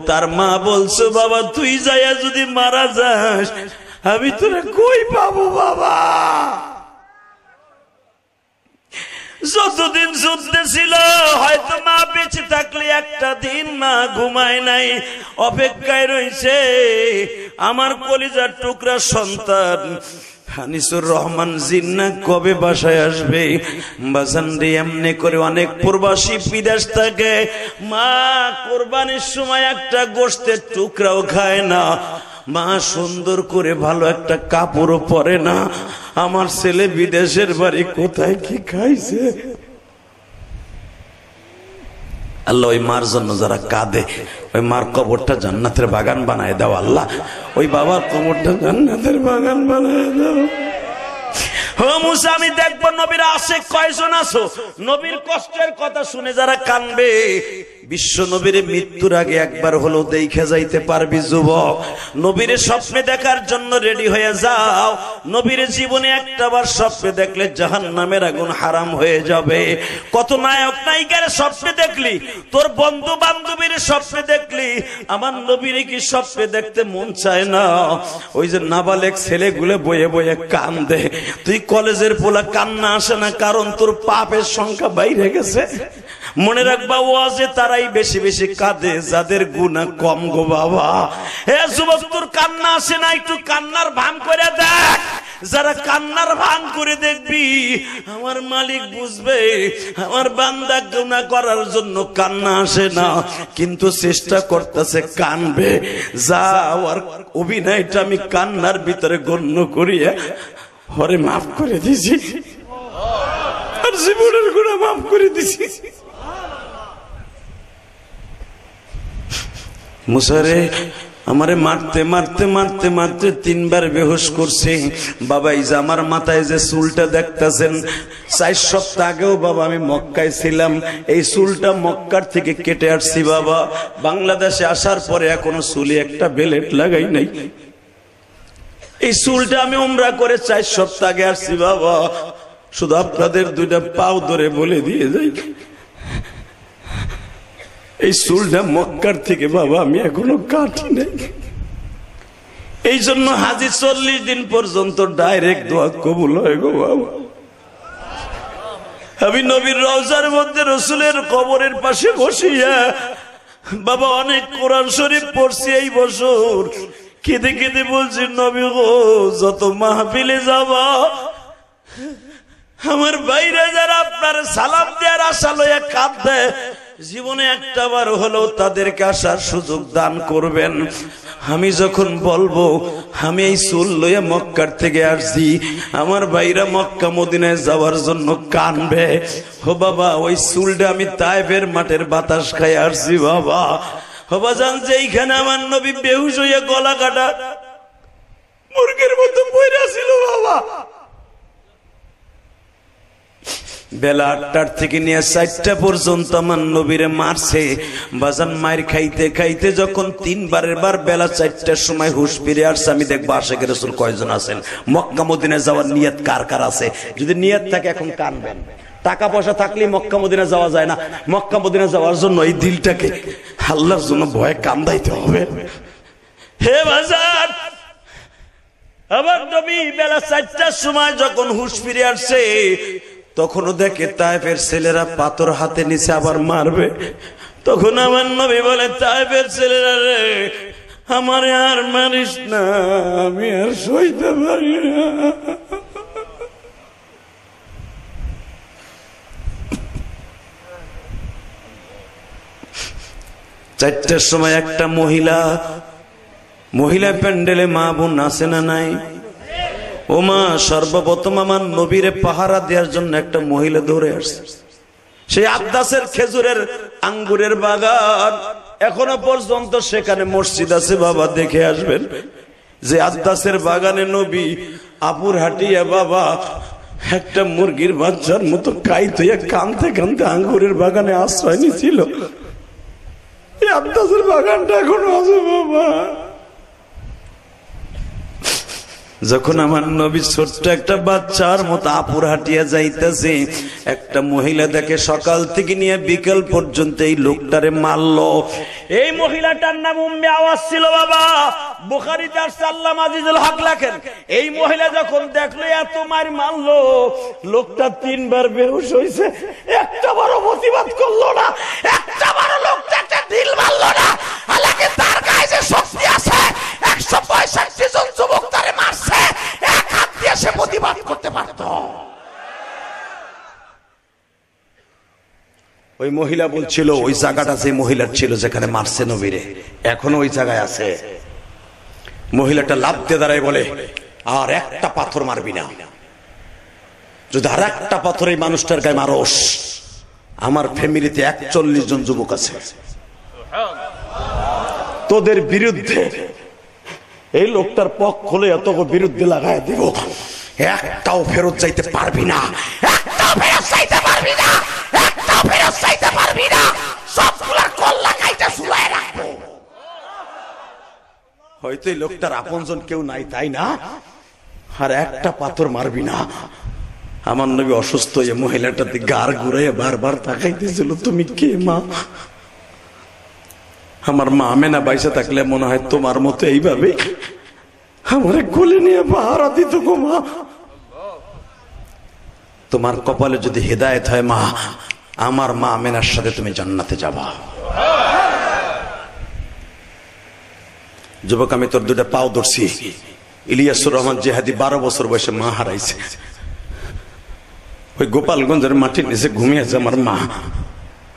তার মা বলছো বাবা তুই যাইয়া যদি মারা যাস আমি তোরা কই পাবো বাবা। যতদিন যুদ্ধে ছিল হয়তো মা বেঁচে থাকলে একটা দিন মা ঘুমায় নাই, অপেক্ষায় রয়েছে আমার কলিজার টুকরা সন্তান হানিসুর রহমান জিন্না কবে বাসায় আসবে। বাজানরে এমনি করে অনেক প্রবাসী বিদেশ থাকে, মা কোরবানির সময় একটা গোশতের টুকরাও খায় না, মা সুন্দর করে ভালো একটা কাপড়ও পরে না। আমার ছেলে বিদেশের বাড়ি কোথায় কি খাইছে। আল্লাহ ওই মার জন্য যারা কাঁদে, ওই মার কবরটা জান্নাতের বাগান বানায় দাও আল্লাহ। ওই বাবার কবরটা জান্নাতের বাগান বানায় দাও। ও মুসা, আমি দেখবো নবীর আশিক কয়জন আছো, নবীর কষ্টের কথা শুনে যারা কানবে। বিশ্ব নবীর মৃত্যুর আগে একবার হলো দেখে যাইতে পারবি যুবক। নবীর স্বপ্নে দেখার জন্য রেডি হয়ে যাও। নবীর জীবনে একটাবার স্বপ্নে দেখলে জাহান্নামের আগুন হারাম হয়ে যাবে। কত নায়ক নায়িকার স্বপ্নে দেখলি, তোর বন্ধু বান্ধবীর স্বপ্নে দেখলি, আমার নবীর কি স্বপ্নে দেখতে মন চায় না? ওই যে নাবালেক ছেলেগুলো বয়ে বয়ে কান্দে, তুই কলেজের পোলা কান্না আসে না, কারণ তোর পাপের সংখ্যা বাইরে গেছে। মনে রাখবা ওয়াজে তারাই বেশি বেশি কাঁদে যাদের গুনাহ কম গো বাবা। হে যুবক, তোর কান্না আসে না, একটু কান্নার ভান করে দেখ। যারা কান্নার ভান করে দেখবি, আমার মালিক বুঝবে আমার বান্দা গুনাহ করার জন্য কান্না আসে না, কিন্তু চেষ্টা করতেছে কানবে। যা আর অভিনয়টা আমি কান্নার ভিতরে গণ্য করিয়া ওরে মাফ করে দিছি, আর জীবনের গুনাহ মাফ করে দিছি। মুসারে আমারে মারতে মারতে মারতে মারতে 3 বার বেহুশ করছে। বাবা এই যে আমার মাথায় যে চুলটা দেখতেছেন, 4 সপ্তাহ আগেও বাবা আমি মক্কায় ছিলাম, এই চুলটা মক্কার থেকে কেটে আসছি বাবা। বাংলাদেশে আসার পরে এখনো চুলে একটা বেলেট লাগাই নাই। এই চুলটা আমি উমরা করে 4 সপ্তাহ আগে আসছি বাবা। শুধু আপনাদের 2টা পাও ধরে বলে দিয়ে যাই, এই চুলটা মক্কার থেকে বাবা আমি এখনো কাটি নাই। এই জন্য হাজি 40 দিন পর্যন্ত ডাইরেক্ট দোয়া কবুল হয় গো বাবা। আমি নবীর রওজার মধ্যে রাসূলের কবরের পাশে বসিয়া বাবা অনেক কোরআন শরীফ পড়ছি এই বছর। কেঁদে কেঁদে বলছি, নবী গো যত মাহফিলে যাবা আমার ভাইরা যারা আপনার সালাম দেওয়ার আশা লইয়া কাঁদে, জীবনে একটা বার হলেও তাদেরকে আসার সুযোগ দান করবেন। আমি যখন বলবো আমি এই চুল লইয়া মক্কার থেকে আসছি, আমার ভাইরা মক্কা মদিনায় যাওয়ার জন্য কানবে। ও বাবা ওই চুলটা আমি তায়েফের মাঠের বাতাস খাই আসছি বাবা। বাবা জানছে এইখানে আমার নবী বেহুশ হইয়া গলা কাটা মুরগির মতো পইরা ছিল বাবা। বেলা 8টার থেকে নিয়ে 4টা পর্যন্ত আমার নবীরে মারছে বাজান। মায়ের খাইতে খাইতে যখন 3 বারের বার বেলা 4টার সময় হুশ ফিরে আসছে, আমি দেখবো আশিক রাসূল কয়জন আছেন, মক্কা মদিনায় যাওয়ার নিয়ত কার কার আছে। যদি নিয়ত থাকে এখন কানবেন। টাকা পয়সা থাকলে মক্কা মদিনা যাওয়া যায় না, মক্কা মদিনা যাওয়ার জন্য এই দিলটাকে আল্লাহর জন্য ভয়ে কান্দাইতে হবে। হে বাজার, আমার নবী বেলা 4টার সময় যখন হুশ ফিরে আসছে, তখনও দেখে তায়েফের ছেলেরা পাথর হাতে নিচে আবার মারবে। তখন আমার নবী বলে, তায়েফের ছেলেরা রে আমার আর মারিস না, আমি আর সইতে পারি না। 4টার সময় একটা মহিলা প্যান্ডেলে মা বোন আছে না নাই? ও মা, সর্বপ্রথম আমার নবীরে পাহারা দেওয়ার জন্য একটা মহিলা দৌড়ে আসছে। সেই আব্দাসের খেজুরের আঙ্গুরের বাগান, এখনো পর্যন্ত সেখানে মসজিদ আছে বাবা, দেখে আসবেন। যে আব্দাসের বাগানে নবী আপুর হাটিয়া বাবা একটা মুরগির বাচ্চার মতো কাইতে কানতে কানতে আঙ্গুরের বাগানে আশ্রয় নিয়েছিল। এই আব্দাসের বাগানটা এখনো আছে বাবা। যখন আমার নবী ছোট্ট একটা বাচ্চার মতো আপুর হাটিয়া যাইতেছে, একটা মহিলা দেখে সকাল থেকে নিয়ে বিকেল পর্যন্ত এই লোকটারে মারলো। এই মহিলাটার নাম উম্মে আওয়াজ ছিল বাবা। বুখারীতে আসছে, আল্লামা আজিজুল হক লেখেন, এই মহিলা যখন দেখলো এত মার মারলো, লোকটা 3 বার বেহুশ হইছে, একটা বারও প্রতিবাদ করলো না, একটা বারও লোকটাকে ঢিল মারলো না। হালাকি তার গায়ে যে শক্তি আছে, 165 জন যুবক তারে মারছে, এক হাত দিয়ে সে প্রতিবাদ করতে পারত। ওই মহিলা বলছিল ওই জায়গাটা যে মহিলার ছিল যেখানে মারছে নবীরে, এখনো ওই জায়গায় আছে। মহিলাটা লাফ দিয়ে দাঁড়ায় বলে, আর একটা পাথর মারবি না, যদি আর একটা পাথর এই মানুষটার গায়ে মারোস, আমার ফ্যামিলিতে 41 জন যুবক আছে, তোদের বিরুদ্ধে এই লোকটার পক্ষ হলে এত বিরুদ্ধে লাগায় দিব, একটাও ফেরত যাইতে পারবি না, একটাও ফেরত যাইতে পারবি না, একটাও ফেরত যাইতে পারবি না, সবগুলার কল্লা কাইটা ঝুলায় রাখবো। হয়তো এই লোকটার আপনজন কেউ নাই, তাই না? আর একটা পাথর মারবি না। আমার নবী অসুস্থ হয়ে মহিলাটাতে গার ঘুরাইয়া বারবার তাকাইতেছিল, তুমি কে মা? আমার মা আমেনা বাইসা থাকলে মনে হয় তোমার মতো এইভাবে আমারে কোলে নিয়ে পাহারা দিত গো মা। তোমার কপালে যদি হেদায়েত হয় মা, আমার মা আমেনার সাথে তুমি জান্নাতে যাবা। যুবক, আমি তোর 2টা পাও ধরছি, ইলিয়াসুর রহমান জেহাদি 12 বছর বয়সে মা হারাইছে। ওই গোপালগঞ্জের মাটির নিচে ঘুমিয়েছে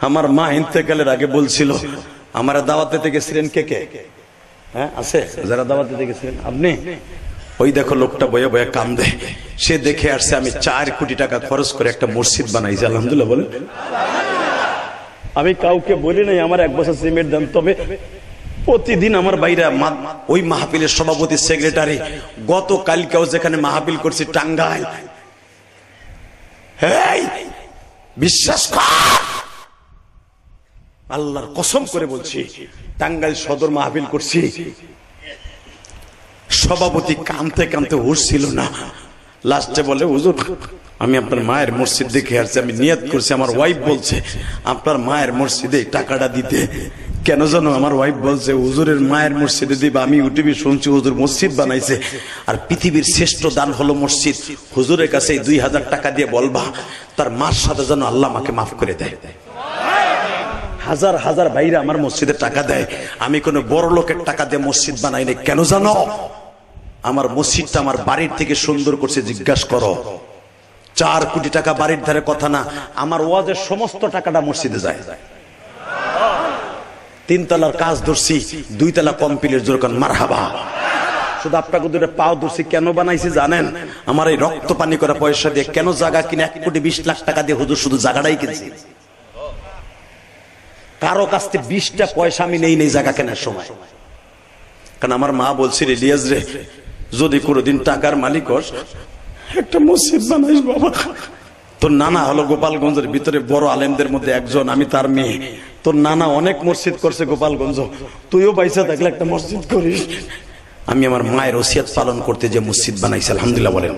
আমার মা ইন্তেকালের আগে বলছিল, আমার দাওয়াত দিতে গেছিলেন কে কে? হ্যাঁ আছে যারা দাওয়াত দিতে গেছিলেন আপনি? ওই দেখো লোকটা বয়ে বয়ে কান্দে, সে দেখে আসছে আমি 4 কোটি টাকা খরচ করে একটা মসজিদ বানাইছি। আলহামদুলিল্লাহ বলেন। আমি কাউকে বলি নাই আমার 1 বছর সিমেন্ট দেন, তবে প্রতিদিন আমার বাইরে ওই মাহফিলের সভাপতি সেক্রেটারি, গতকালকেও যেখানে মাহফিল করছি টাঙ্গাইল, বিশ্বাস কর আল্লাহর কসম করে বলছি, টাঙ্গাইল সদর মাহফিল করছি, সভাপতি কাঁদতে কাঁদতে উঠছিল না। লাস্টে বলে, হুজুর আমি আপনার মায়ের মসজিদ দেখে আসছি, আমি নিয়ত করছি, আমার ওয়াইফ বলছে আপনার মায়ের মসজিদে টাকাটা দিতে। কেন জানো? আমার ওয়াইফ বলছে হুজুরের মায়ের মসজিদে দিবা। আমি ইউটিউবে শুনছি হুজুর মসজিদ বানাইছে, আর পৃথিবীর শ্রেষ্ঠ দান হলো মসজিদ। হুজুরের কাছে 2000 টাকা দিয়ে বলবা তার মার সাথে যেন আল্লাহ আমাকে মাফ করে দেয়। হাজার হাজার ভাইরা আমার মসজিদে টাকা দেয়, আমি কোন বড় লোকের টাকা দিয়ে মসজিদ বানাই নাই। কেন জানো? আমার মসজিদটা আমার বাড়ির থেকে সুন্দর করছে। জিজ্ঞাসা করো, 4 কোটি টাকা বাড়ির ধারে কথা না, আমার ওয়াজের সমস্ত টাকাটা মসজিদে যায়। 3 তলার কাজ ধরছি, 2 তলা কমপ্লিট, জোর করেন মারহাবা। শুধু আপনাকে দুটো পাও ধরছি, কেন বানাইছি জানেন? আমার এই রক্ত পানি করা পয়সা দিয়ে। কেন জায়গা কিনে 1,20,00,000 টাকা দিয়ে হুজুর শুধু জায়গাটাই কিনছি। কারো কাছ থেকে 20টা পয়সা আমি নেই জায়গা কেনার সময়। কারণ আমার মা বলছিল, ইলিয়াস রে যদি কোনোদিন টাকার মালিক হস একটা মসজিদ বানাইস বাবা। তোর নানা হলো গোপালগঞ্জের ভিতরে বড় আলেমদের মধ্যে একজন, আমি তার মেয়ে। তোর নানা অনেক মসজিদ করছে গোপালগঞ্জ, তুইও পয়সা থাকলে একটা মসজিদ করিস। আমি আমার মায়ের ওসিয়ত পালন করতে যে মসজিদ বানাইছি। আলহামদুলিল্লাহ বলেন।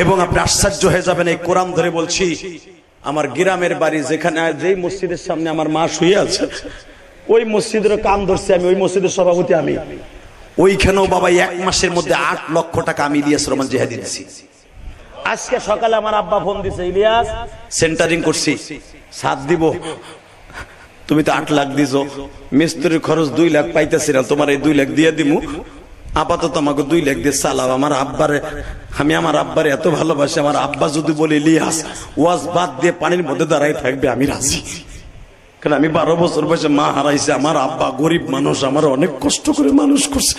এবং আপনি আশ্চর্য হয়ে যাবেন, এই কোরআন ধরে বলছি, আমার গ্রামের বাড়ি যেখানে, যেই মসজিদের সামনে আমার মা শুয়ে আছে, ওই মসজিদের কান ধরছে আমি, ওই মসজিদের সভাপতি আমি। ওইখানেও বাবা 1 মাসের মধ্যে 8 লক্ষ টাকা আমি ইলিয়াস রহমান জেহাদি দিয়েছি। আজকে সকালে আমার আব্বা ফোন দিছে, ইলিয়াস সেন্টারিং করছি, সাত দিব, তুমি তো 8 লাখ দিছো, মিস্ত্রির খরচ 2 লাখ পাইতেছি না, তোমার এই 2 লাখ দিয়ে দিমু, আপাতত আমাকে 2 লাখ দিয়ে চালাও। আমার আব্বারে, আমি আমার আব্বারে এত ভালোবাসি, আমার আব্বা যদি বলে ইলিয়াস ওয়াজ বাদ দিয়ে পানির মধ্যে দাঁড়াই থাকবে, আমি রাজি। কারণ আমি 12 বছর বয়সে মা হারাইছি, আমার আব্বা গরিব মানুষ, আমার অনেক কষ্ট করে মানুষ করছে।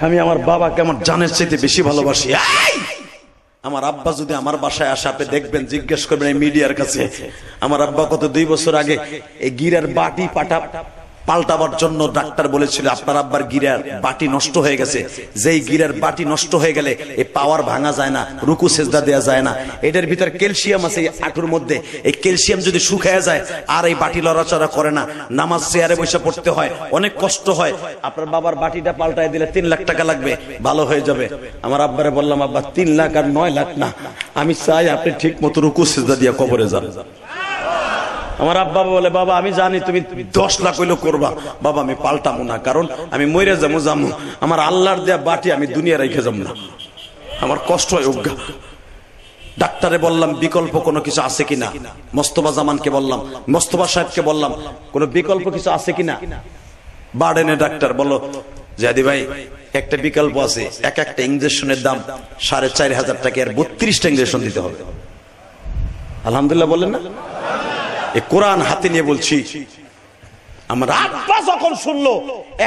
আমি আমার বাবাকে আমার জানের চাইতে বেশি ভালোবাসি। আমার আব্বা যদি আমার বাসায় আসে, আপনি দেখবেন, জিজ্ঞেস করবেন এই মিডিয়ার কাছে, আমার আব্বা কত 2 বছর আগে এই গিরার বাটি পাল্টাবার জন্য ডাক্তার বলেছিল আপনার আব্বার গিরার বাটি নষ্ট হয়ে গেছে। যেই গিরার বাটি নষ্ট হয়ে গেলে এই পাওয়ার ভাঙা যায় না, রুকু সেজদা দেওয়া যায় না। এটার ভিতর ক্যালসিয়াম আছে হাঁটুর মধ্যে, এই ক্যালসিয়াম যদি শুকায় যায় আর এই বাটি লড়াচড়া করে না, নামাজ চেয়ারে বসে পড়তে হয়, অনেক কষ্ট হয়। আপনার বাবার বাটিটা পাল্টায় দিলে 3 লাখ টাকা লাগবে, ভালো হয়ে যাবে। আমার আব্বারে বললাম, আব্বা 3 লাখ আর 9 লাখ না, আমি চাই আপনি ঠিক মতো রুকু সেজদা দিয়ে কবরে যান। আমার আব্বা বলে, বাবা আমি জানি তুমি 10 লাখ হইলো করবা, বাবা আমি পাল্টামো না, কারণ আমি মরে যাবো, আমার আল্লাহর দেয়া বাটি আমি দুনিয়া রেখে যাবো না, আমার কষ্ট হয় অজ্ঞা। ডাক্তারে বললাম বিকল্প কোনো কিছু আছে কিনা, মোস্তফা জামানকে বললাম, মোস্তফা সাহেবকে বললাম কোন বিকল্প কিছু আছে কিনা। বার্ডেনে ডাক্তার বলল, জাদি ভাই একটা বিকল্প আছে, একটা ইঞ্জেকশনের দাম 4,500 টাকা, আর 32টা ইঞ্জেকশন দিতে হবে। আলহামদুলিল্লাহ বলেন না? এই কোরআন হাতে নিয়ে বলছি। আমার আব্বা যখন শুনলো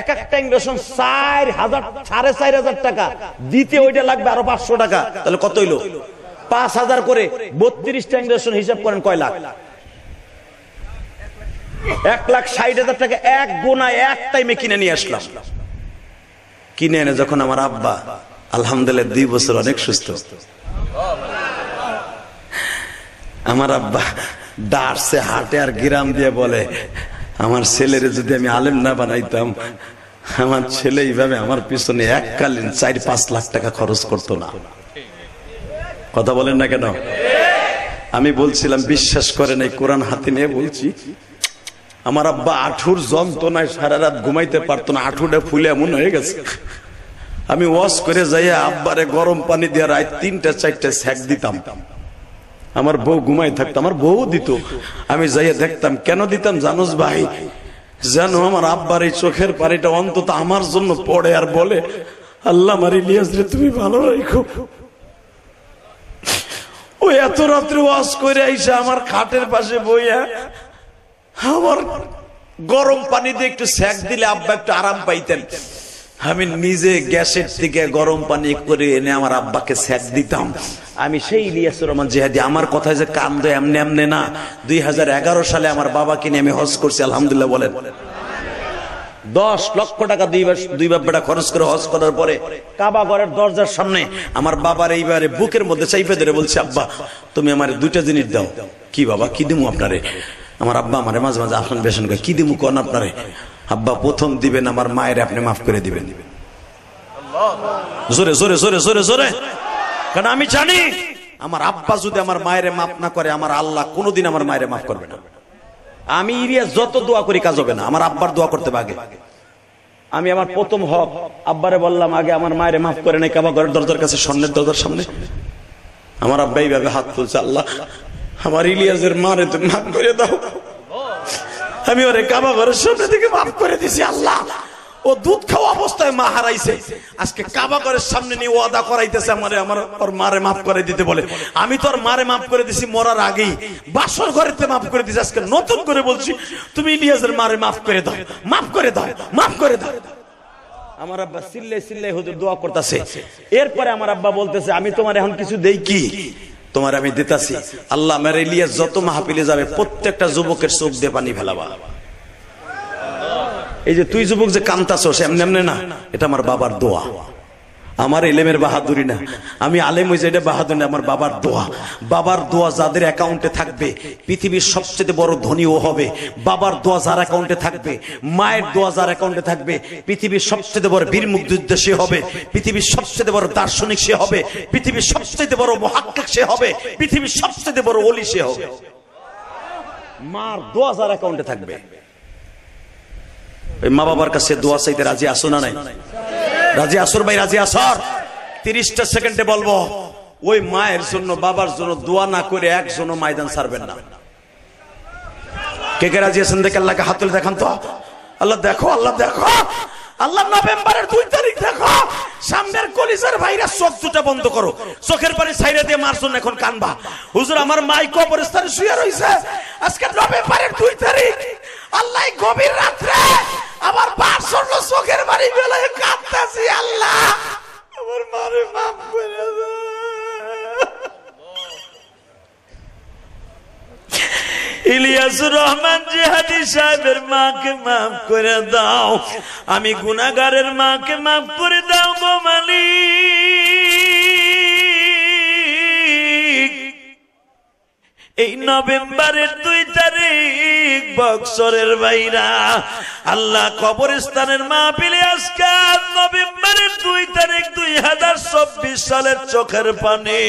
একটা ইঞ্জেকশন 4,500 টাকা দিতে, ওইটা লাগবে আরো 500 টাকা, তাহলে কত হইলো? 5,000 করে 32টা ইঞ্জেকশন, হিসাব করেন কয় লাখ? 1,60,000 টাকা এক গোনায় এক টাইমে কিনে নিয়ে আসলাম। কিনে এনে যখন আমার আব্বা আলহামদুলিল্লাহ 2 বছর অনেক সুস্থ, আমার আব্বা ডারসে হাটে আর গ্রাম দিয়ে বলে, আমার ছেলের যদি আমি আলেম না বানাইতাম, আমার ছেলে এইভাবে আমার পিছনে এককালীন 4-5 লাখ টাকা খরচ করতো না। কথা বলেন না কেন? আমি বলছিলাম, বিশ্বাস করেন, এই কোরআন হাতে নিয়ে বলছি, আমার আব্বা আঁঠুর যন্ত্রণায় সারা রাত ঘুমাইতে পারতো না, আঁঠুটা ফুলে এমন হয়ে গেছে। আমি ওয়াশ করে যাইয়া আব্বারে গরম পানি দিয়ে রাত 3-4টা সেক দিতাম। আমার বউ ঘুমাই থাকতো, আমার বউ দিত, আমি যাইয়া দেখতাম। কেন দিতাম জানোস ভাই? যেন আমার আব্বার এই চোখের পানিটা অন্তত আমার জন্য পড়ে আর বলে, আল্লাহ আমার ইলিয়াস রে তুমি ভালো রাখো। ওই এত রাত্রে ওয়াজ করে আইসা আমার খাটের পাশে বইয়া আমার গরম পানি দিয়ে একটু সেক দিলে আব্বা একটু আরাম পাইতেন। আমি নিজে গ্যাসের থেকে গরম পানি করে এনে আমার আব্বাকে সেক দিতাম। আমি সেই ইলিয়াসুর রহমান জিহাদি। আমার কথায় যে কান্দ এমনি এমনি না। 2011 সালে আমার বাবাকে নিয়ে আমি হজ করছি, আলহামদুলিল্লাহ বলেন। 10 লক্ষ টাকা দুই বাপ্পাটা খরচ করে হজ করার পরে কাবা ঘরের দরজার সামনে আমার বাবার এইবারে বুকের মধ্যে চাইপে ধরে বলছে, আব্বা তুমি আমার 2টা জিনিস দাও। কি বাবা, কি দিমু আপনারে? আমার আব্বা আমারে মাঝে মাঝে আসন বেসন করে, কি দিমু কোন আপনারে? আব্বা প্রথম দিবেন আমার মায়ের আপনি মাফ করে দিবেন। জোরে জোরে জোরে জোরে জোরে। কারণ আমি জানি আমার আব্বা যদি আমার মায়ের মাফ না করে, আমার আল্লাহ কোনোদিন আমার মায়ের মাফ করবে না। আমি ইলিয়াস যত দোয়া করি কাজ হবে না, আমার আব্বার দোয়া করতে হবে। আমি আমার প্রথম হক আব্বারে বললাম, আগে আমার মায়ের মাফ করে নাই কাবা ঘরের দরজার কাছে, স্বর্ণের দরজার সামনে। আমার আব্বা এইভাবে হাত তুলছে, আল্লাহ আমার ইলিয়াসের মারে তুমি মাফ করে দাও। আমি ওরে কাবা ঘরের সামনে থেকে মাফ করে দিছি। আল্লাহ ও দুধ খাওয়া অবস্থায় মা হারাইছে, আজকে কাবা ঘরের সামনে নিয়ে ওয়াদা করাইতেছে আমারে আমার ওর মারে মাফ করে দিতে বলে। আমি তোর মারে মাফ করে দিছি মরার আগেই, বাসর ঘরেতে মাফ করে দিছি। আজকে নতুন করে বলছি তুমি ইলিয়াসের মারে মাফ করে দাও, মাফ করে দাও, মাফ করে দাও। আমার আব্বা চিল্লাই চিল্লাই হুজুর দোয়া করতেছে। এরপরে আমার আব্বা বলতেছে, আমি তোমার এখন কিছু দেই কি? তোমার আমি দিতাছি। আল্লাহ আমার ইলিয়াস যত মাহফিলে যাবে প্রত্যেকটা যুবকের চোখ দিয়ে পানি ফেলাবা। এই যে তুই যুবক যে কান্তাছস এমনি এমনি না, এটা আমার বাবার দোয়া। আমার এলেমের বাহাদুরি না, আমি আলেম হই যে এটা বাহাদুরি না, আমার বাবার দোয়া। বাবার দোয়া যাদের অ্যাকাউন্টে থাকবে পৃথিবীর সবচেয়ে বড় ধনী ও হবে। বাবার দোয়া যার অ্যাকাউন্টে থাকবে, মায়ের দোয়া যার অ্যাকাউন্টে থাকবে, পৃথিবীর সবচেয়ে বড় বীর মুক্তিযোদ্ধা সে হবে, পৃথিবীর সবচেয়ে বড় দার্শনিক সে হবে, পৃথিবীর সবচেয়ে বড় মুহাক্কিক সে হবে, পৃথিবীর সবচেয়ে বড় ওলি সে হবে। মার দোয়া যার অ্যাকাউন্টে থাকবে। ওই মা বাবার কাছে দোয়া চাইতে রাজি আসো না নাই? রাজি আসর ভাই, রাজি আসর। 30টা সেকেন্ডে বলবো, ওই মায়ের জন্য বাবার জন্য দোয়া না করে একজনও ময়দান ছাড়বেন না। কে কে রাজি আছেন দেখে আল্লাহকে হাত তুলে দেখান তো। আল্লাহ দেখো, আল্লাহ দেখো, আল্লাহ নভেম্বরের 2 তারিখ দেখো। সামনের কলিজার ভাইরা চোখ দুটা বন্ধ করো, চোখের পানি ছাইরা দিয়ে মার জন্য এখন কানবা। হুজুর আমার মাই কবরস্থানে শুয়ে রইছে, আজকে নভেম্বরের 2 তারিখ। আল্লাহ গভীর রাত্রে আমার বার জন্য চোখের পানি বেলায় কাঁদতেছি, আল্লাহ আমার মারে মাফ করে দাও। ইলিয়াসুর রহমান জিহাদি সাহেবের মাকে মাফ করে দাও। আমি গুনাহগারের মাকে মাফ করে দাও গো মালিক। এই নভেম্বরের 2 তারিখ বক্সরের বাইরা আল্লাহ কবরস্থানের মাহফিলে আজকে নভেম্বরের 2 তারিখ 2024 সালের চোখের পানি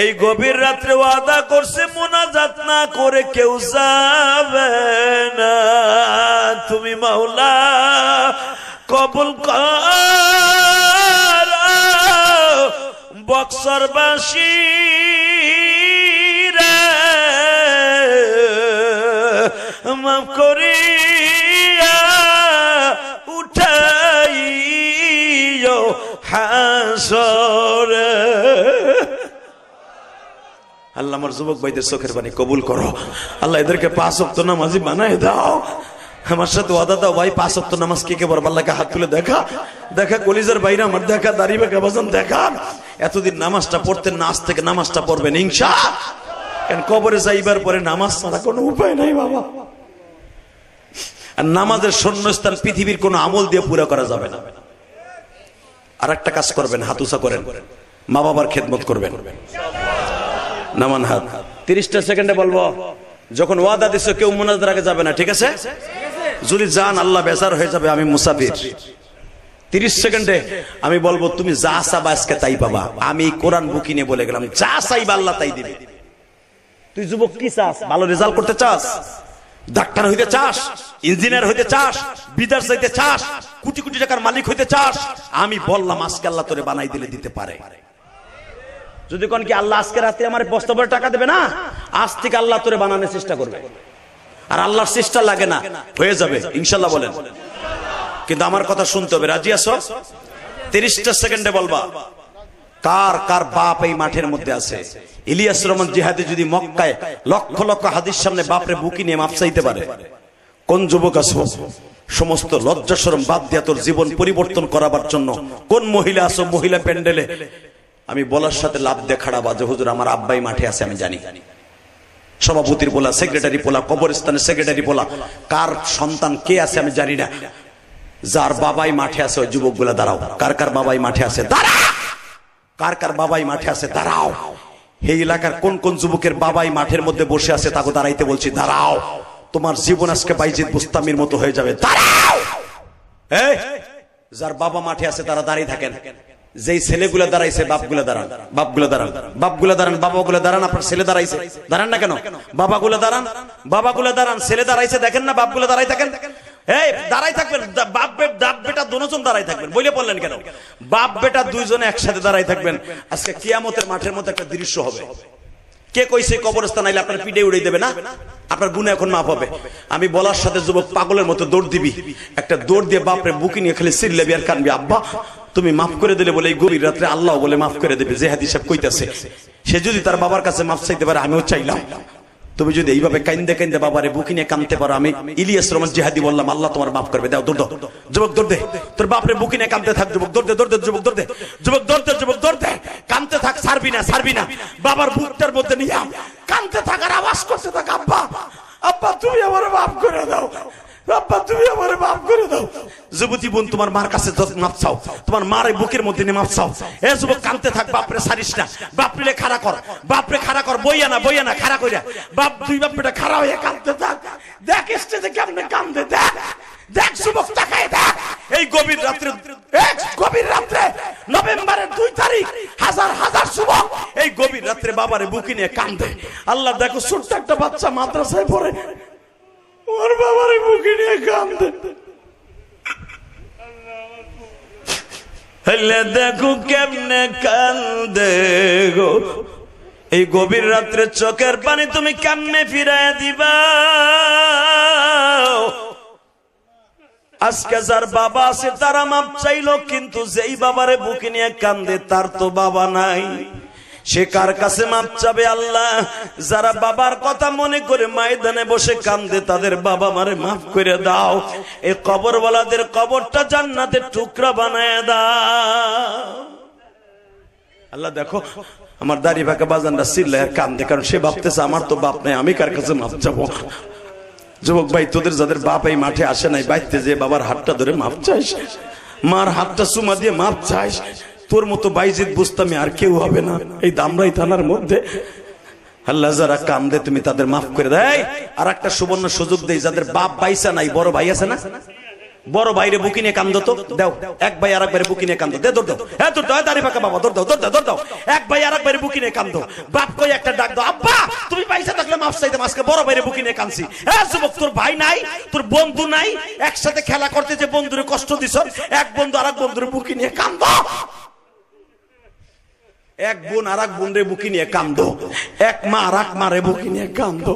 এই গভীর রাত্রে ওয়াদা করছে মুনাজাত না করে কেউ যাবে না। তুমি মাওলা কবুল কর বক্সরবাসী মাফ করিয়া উঠাইও হাসরে। আল্লাহ আমার যুবক ভাইদের চোখের পানি কবুল করো। আল্লাহ এদেরকে 5 ওয়াক্ত নামাজি বানায় দাও। আমার সাথে ওয়াদা দাও ভাই, 5 ওয়াক্ত নামাজ কে কে পড়বে? আল্লাহকে হাত তুলে দেখা, দেখা কলিজার বাইরে আমার দেখা, দাড়ি বাঁকা বাজান দেখা। এতদিন নামাজটা পড়তেন না, আজ থেকে নামাজটা পড়বেন ইনশাআল্লাহ। কারণ কবরে যাইবার পরে নামাজ ছাড়া কোনো উপায় নাই বাবা। আর নামাজের শূন্যস্থান পৃথিবীর কোন আমল দিয়ে পুরো করা যাবে না। আর একটা কাজ করবেন, হাত উঁচা করেন, মা বাবার খেদমত করবেন। নামান হাত। 30টা সেকেন্ডে বলবো, যখন ওয়াদা দিছো কেউ মুনাজাতের আগে যাবে না, ঠিক আছে? যদি যান আল্লাহ বেজার হয়ে যাবে, আমি মুসাফির। 30 সেকেন্ডে আমি বলবো, তুমি যা চাবা আজকে তাই পাবা। আমি কোরআন বুকি নিয়ে বলে গেলাম, যা চাইবা আল্লাহ তাই দিবে। তুই যুবক কি চাস? ভালো রেজাল্ট করতে চাস? ডাক্তার হইতে চাস? ইঞ্জিনিয়ার হইতে চাস? বিদেশ যাইতে চাস? কোটি কোটি টাকার মালিক হইতে চাস? আমি বললাম আজকে আল্লাহ তোরে বানাই দিলে দিতে পারে। যদি কোন কি আল্লাহ আজকে রাতে আমার বস্তা ভরে টাকা দেবে না, আজ থেকে আল্লাহ তোরে বানানোর চেষ্টা করবে। আর আল্লাহর চেষ্টা লাগে না, হয়ে যাবে ইনশাল্লাহ বলেন। কিন্তু আমার কথা শুনতে হবে, রাজি আছো? 30টা সেকেন্ডে বলবা কার কার বাপ এই মাঠের মধ্যে আছে। ইলিয়াস রহমান জিহাদি যদি মক্কায় লক্ষ লক্ষ হাদিস সামনে বাপরে বুকি নিয়ে মাপ চাইতে পারে, কোন যুবক আছো সমস্ত লজ্জা শরম বাদ দিয়া তোর জীবন পরিবর্তন করাবার জন্য, কোন মহিলা আছো মহিলা প্যান্ডেলে আমি বলার সাথে লাভ দিয়ে খাড়া বাজে, হুজুর আমার আব্বাই মাঠে আছে আমি জানি, সভাপতির বলা, সেক্রেটারি বলা, কবরস্থানের সেক্রেটারি বলা, কার সন্তান কে আছে আমি জানি না, যার বাবাই মাঠে আছে ওই যুবকগুলা দাঁড়াও। কার কার বাবাই মাঠে আছে দাঁড়াও, কার কার বাবাই মাঠে আছে দাঁড়াও। এই এলাকার কোন কোন যুবকের বাবাই মাঠের মধ্যে বসে আছে তাকে দাঁড়াইতে বলছি, দাঁড়াও। তোমার জীবন আজকে বাইজিদ বুস্তামির মতো হয়ে যাবে, দাঁড়াও। এই যার বাবা মাঠে আছে তারা দাঁড়িয়ে থাকেন। যেই ছেলেগুলা দাঁড়াইছে বাপগুলা দাঁড়ান, বাপগুলা দাঁড়ান, বাপগুলা দাঁড়ান, বাবাগুলা দাঁড়ান। আপনার ছেলে দাঁড়াইছে, দাঁড়ান না কেন? বাবাগুলা দাঁড়ান, বাবাগুলা দাঁড়ান। ছেলে দাঁড়াইছে দেখেন না, বাপগুলা দাঁড়াই থাকেন। এই দাঁড়াই থাকবেন, বাপ বেটা দুজন দাঁড়াই থাকবেন। বলে বললেন কেন? বাপ বেটা দুইজনে একসাথে দাঁড়াই থাকবেন। আজকে কিয়ামতের মাঠের মধ্যে একটা দৃশ্য হবে। কে কইছে কবরস্থান আইলে আপনার পিঠে উড়িয়ে দেবে না? আপনার গুনাহ এখন মাফ হবে। আমি বলার সাথে যুবক পাগলের মতো দৌড় দিবি, একটা দৌড় দিয়ে বাপরে বুকি নিয়ে খালি চিল্লাবি আর কানবি, আব্বা তুমি মাফ করে দিলে বলে এই গভীর রাত্রে আল্লাহ বলে মাফ করে দেবে। যে হাদিস সাহেব কইতাছে, সে যদি তার বাবার কাছে মাফ চাইতে পারে আমিও চাইলাম। তুমি যদি এইভাবে কাইন্দে কাইন্দে বাবারে বুকি নিয়ে কাঁদতে পারো, আমি ইলিয়াস রহমান জিহাদি বললাম আল্লাহ তোমার মাফ করবে। দাও দৌড় দাও যুবক, দৌড় দে, তোর বাপরে বুকি নিয়ে কাঁদতে থাক যুবক, দৌড় দে, দৌড় দে যুবক, দৌড় দে যুবক, দৌড় দে যুবক, দৌড় দে, কাঁদতে থাক, ছাড়বি না, ছাড়বি না। বাবার বুকটার মধ্যে নিয়ে কাঁদতে থাক আর আওয়াজ করতে থাক, আব্বা আব্বা তুমি আমার মাফ করে দাও, আব্বা তুমি আমার মাফ করে দাও। যুবতী বোন তোমার মার কাছে মাফ চাও, তোমার মার এই বুকের মধ্যে নিয়ে মাফ চাও। এ যুবক কাঁদতে থাক, বাপরে ছাড়িস না, বাপরে খাড়া কর, বাপরে খাড়া কর, বইয়া না খাড়া কইরা বাপ দুই বাপ বেটা খাড়া হয়ে কাঁদতে থাক। দেখ স্টেজে কেমনে কাঁদে, দেখ দেখ যুবক তাকায় দেখ। এই গভীর রাত্রে নভেম্বরের 2 তারিখ হাজার হাজার যুবক এই গভীর রাত্রে বাবারে বুকি নিয়ে কাঁদে। আল্লাহ দেখো ছোট্ট একটা বাচ্চা মাদ্রাসায় পড়ে, ওর বাবারে বুকি নিয়ে কাঁদে। দেখো কেমনে কান্দে গো এই গভীর রাত্রে, চোখের পানি তুমি কেমনে ফিরায় দিবা? আজকে যার বাবা আছে তারা মাপ চাইলো, কিন্তু যেই বাবারে বুকে নিয়ে কান্দে তার তো বাবা নাই, সে কার কাছে মাপ চাবে? আল্লাহ যারা বাবার কথা মনে করে ময়দানে বসে কান্দে তাদের বাবা মারে মাফ করে দাও। এই কবরওয়ালাদের কবরটা জান্নাতের টুকরা বানায় দাও। আল্লাহ দেখো আমার দাড়ি ভাকা বাজানরা চিল্লায় আর কান্দে, কারণ সে ভাবতেছে আমার তো বাপ নাই, আমি কার কাছে মাপ চাবো? যুবক ভাই তোদের যাদের বাপ এই মাঠে আসে নাই, বাইতে যে বাবার হাতটা ধরে মাপ চাইস, মার হাতটা চুমা দিয়ে মাপ চাইস, তোর মতো বাইজিদ বুস্তামি আর কেউ হবে না এই দামরাই থানার মধ্যে। আল্লাহ যারা কান্দে তুমি তাদের মাফ করে দেয়। আর একটা সুবর্ণ সুযোগ দেই, যাদের বাপ বাইসা নাই, বড় ভাই আছে না, বড় ভাইরে বুকি নিয়ে কান্দো তো দাও, এক ভাই আর এক ভাইরে বুকি নিয়ে কান্দো, দে দৌড় দাও, হ্যাঁ দৌড় দাও, দাঁড়িয়ে ফাঁকা বাবা দৌড় দাও, দৌড় দাও, দৌড় দাও, এক ভাই আর এক ভাইরে বুকি নিয়ে কান্দো। বাপ কই একটা ডাক দাও, আব্বা তুমি পয়সা থাকলে মাফ চাইতাম, আজকে বড় ভাইরে বুকি নিয়ে কাঁদছি। হ্যাঁ যুবক তোর ভাই নাই, তোর বন্ধু নাই, একসাথে খেলা করতে যে বন্ধুরে কষ্ট দিছ, এক বন্ধু আর এক বন্ধুরে বুকি নিয়ে কান্দো, এক বোন আর এক বোন রে বুকি নিয়ে কান্দো, এক মা আর এক মারে বুকি নিয়ে কান্দো।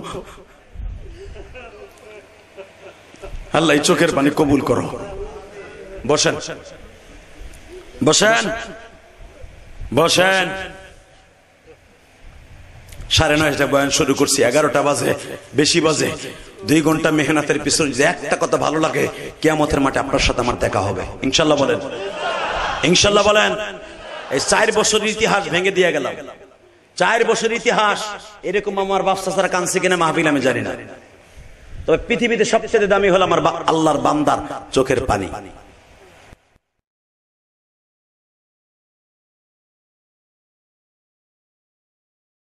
আল্লাহ চোখের পানি কবুল করো। বসেন বসেন বসেন। 9:30 বয়ান শুরু করছি, 11টা বাজে, বেশি বাজে। 2 ঘন্টা মেহনতের পিছনে যে একটা কথা ভালো লাগে, কিয়ামতের মাঠে আপনার সাথে আমার দেখা হবে ইনশাল্লাহ বলেন, ইনশাল্লাহ বলেন। এই 4 বছরের ইতিহাস ভেঙে দিয়ে গেলাম। 4 বছরের ইতিহাস এরকম আমার বাপ চাচারা কাঁদছে কিনা মাহফিল আমি জানি না, তবে পৃথিবীতে সবচেয়ে দামি হলো আমার আল্লাহর বান্দার চোখের পানি।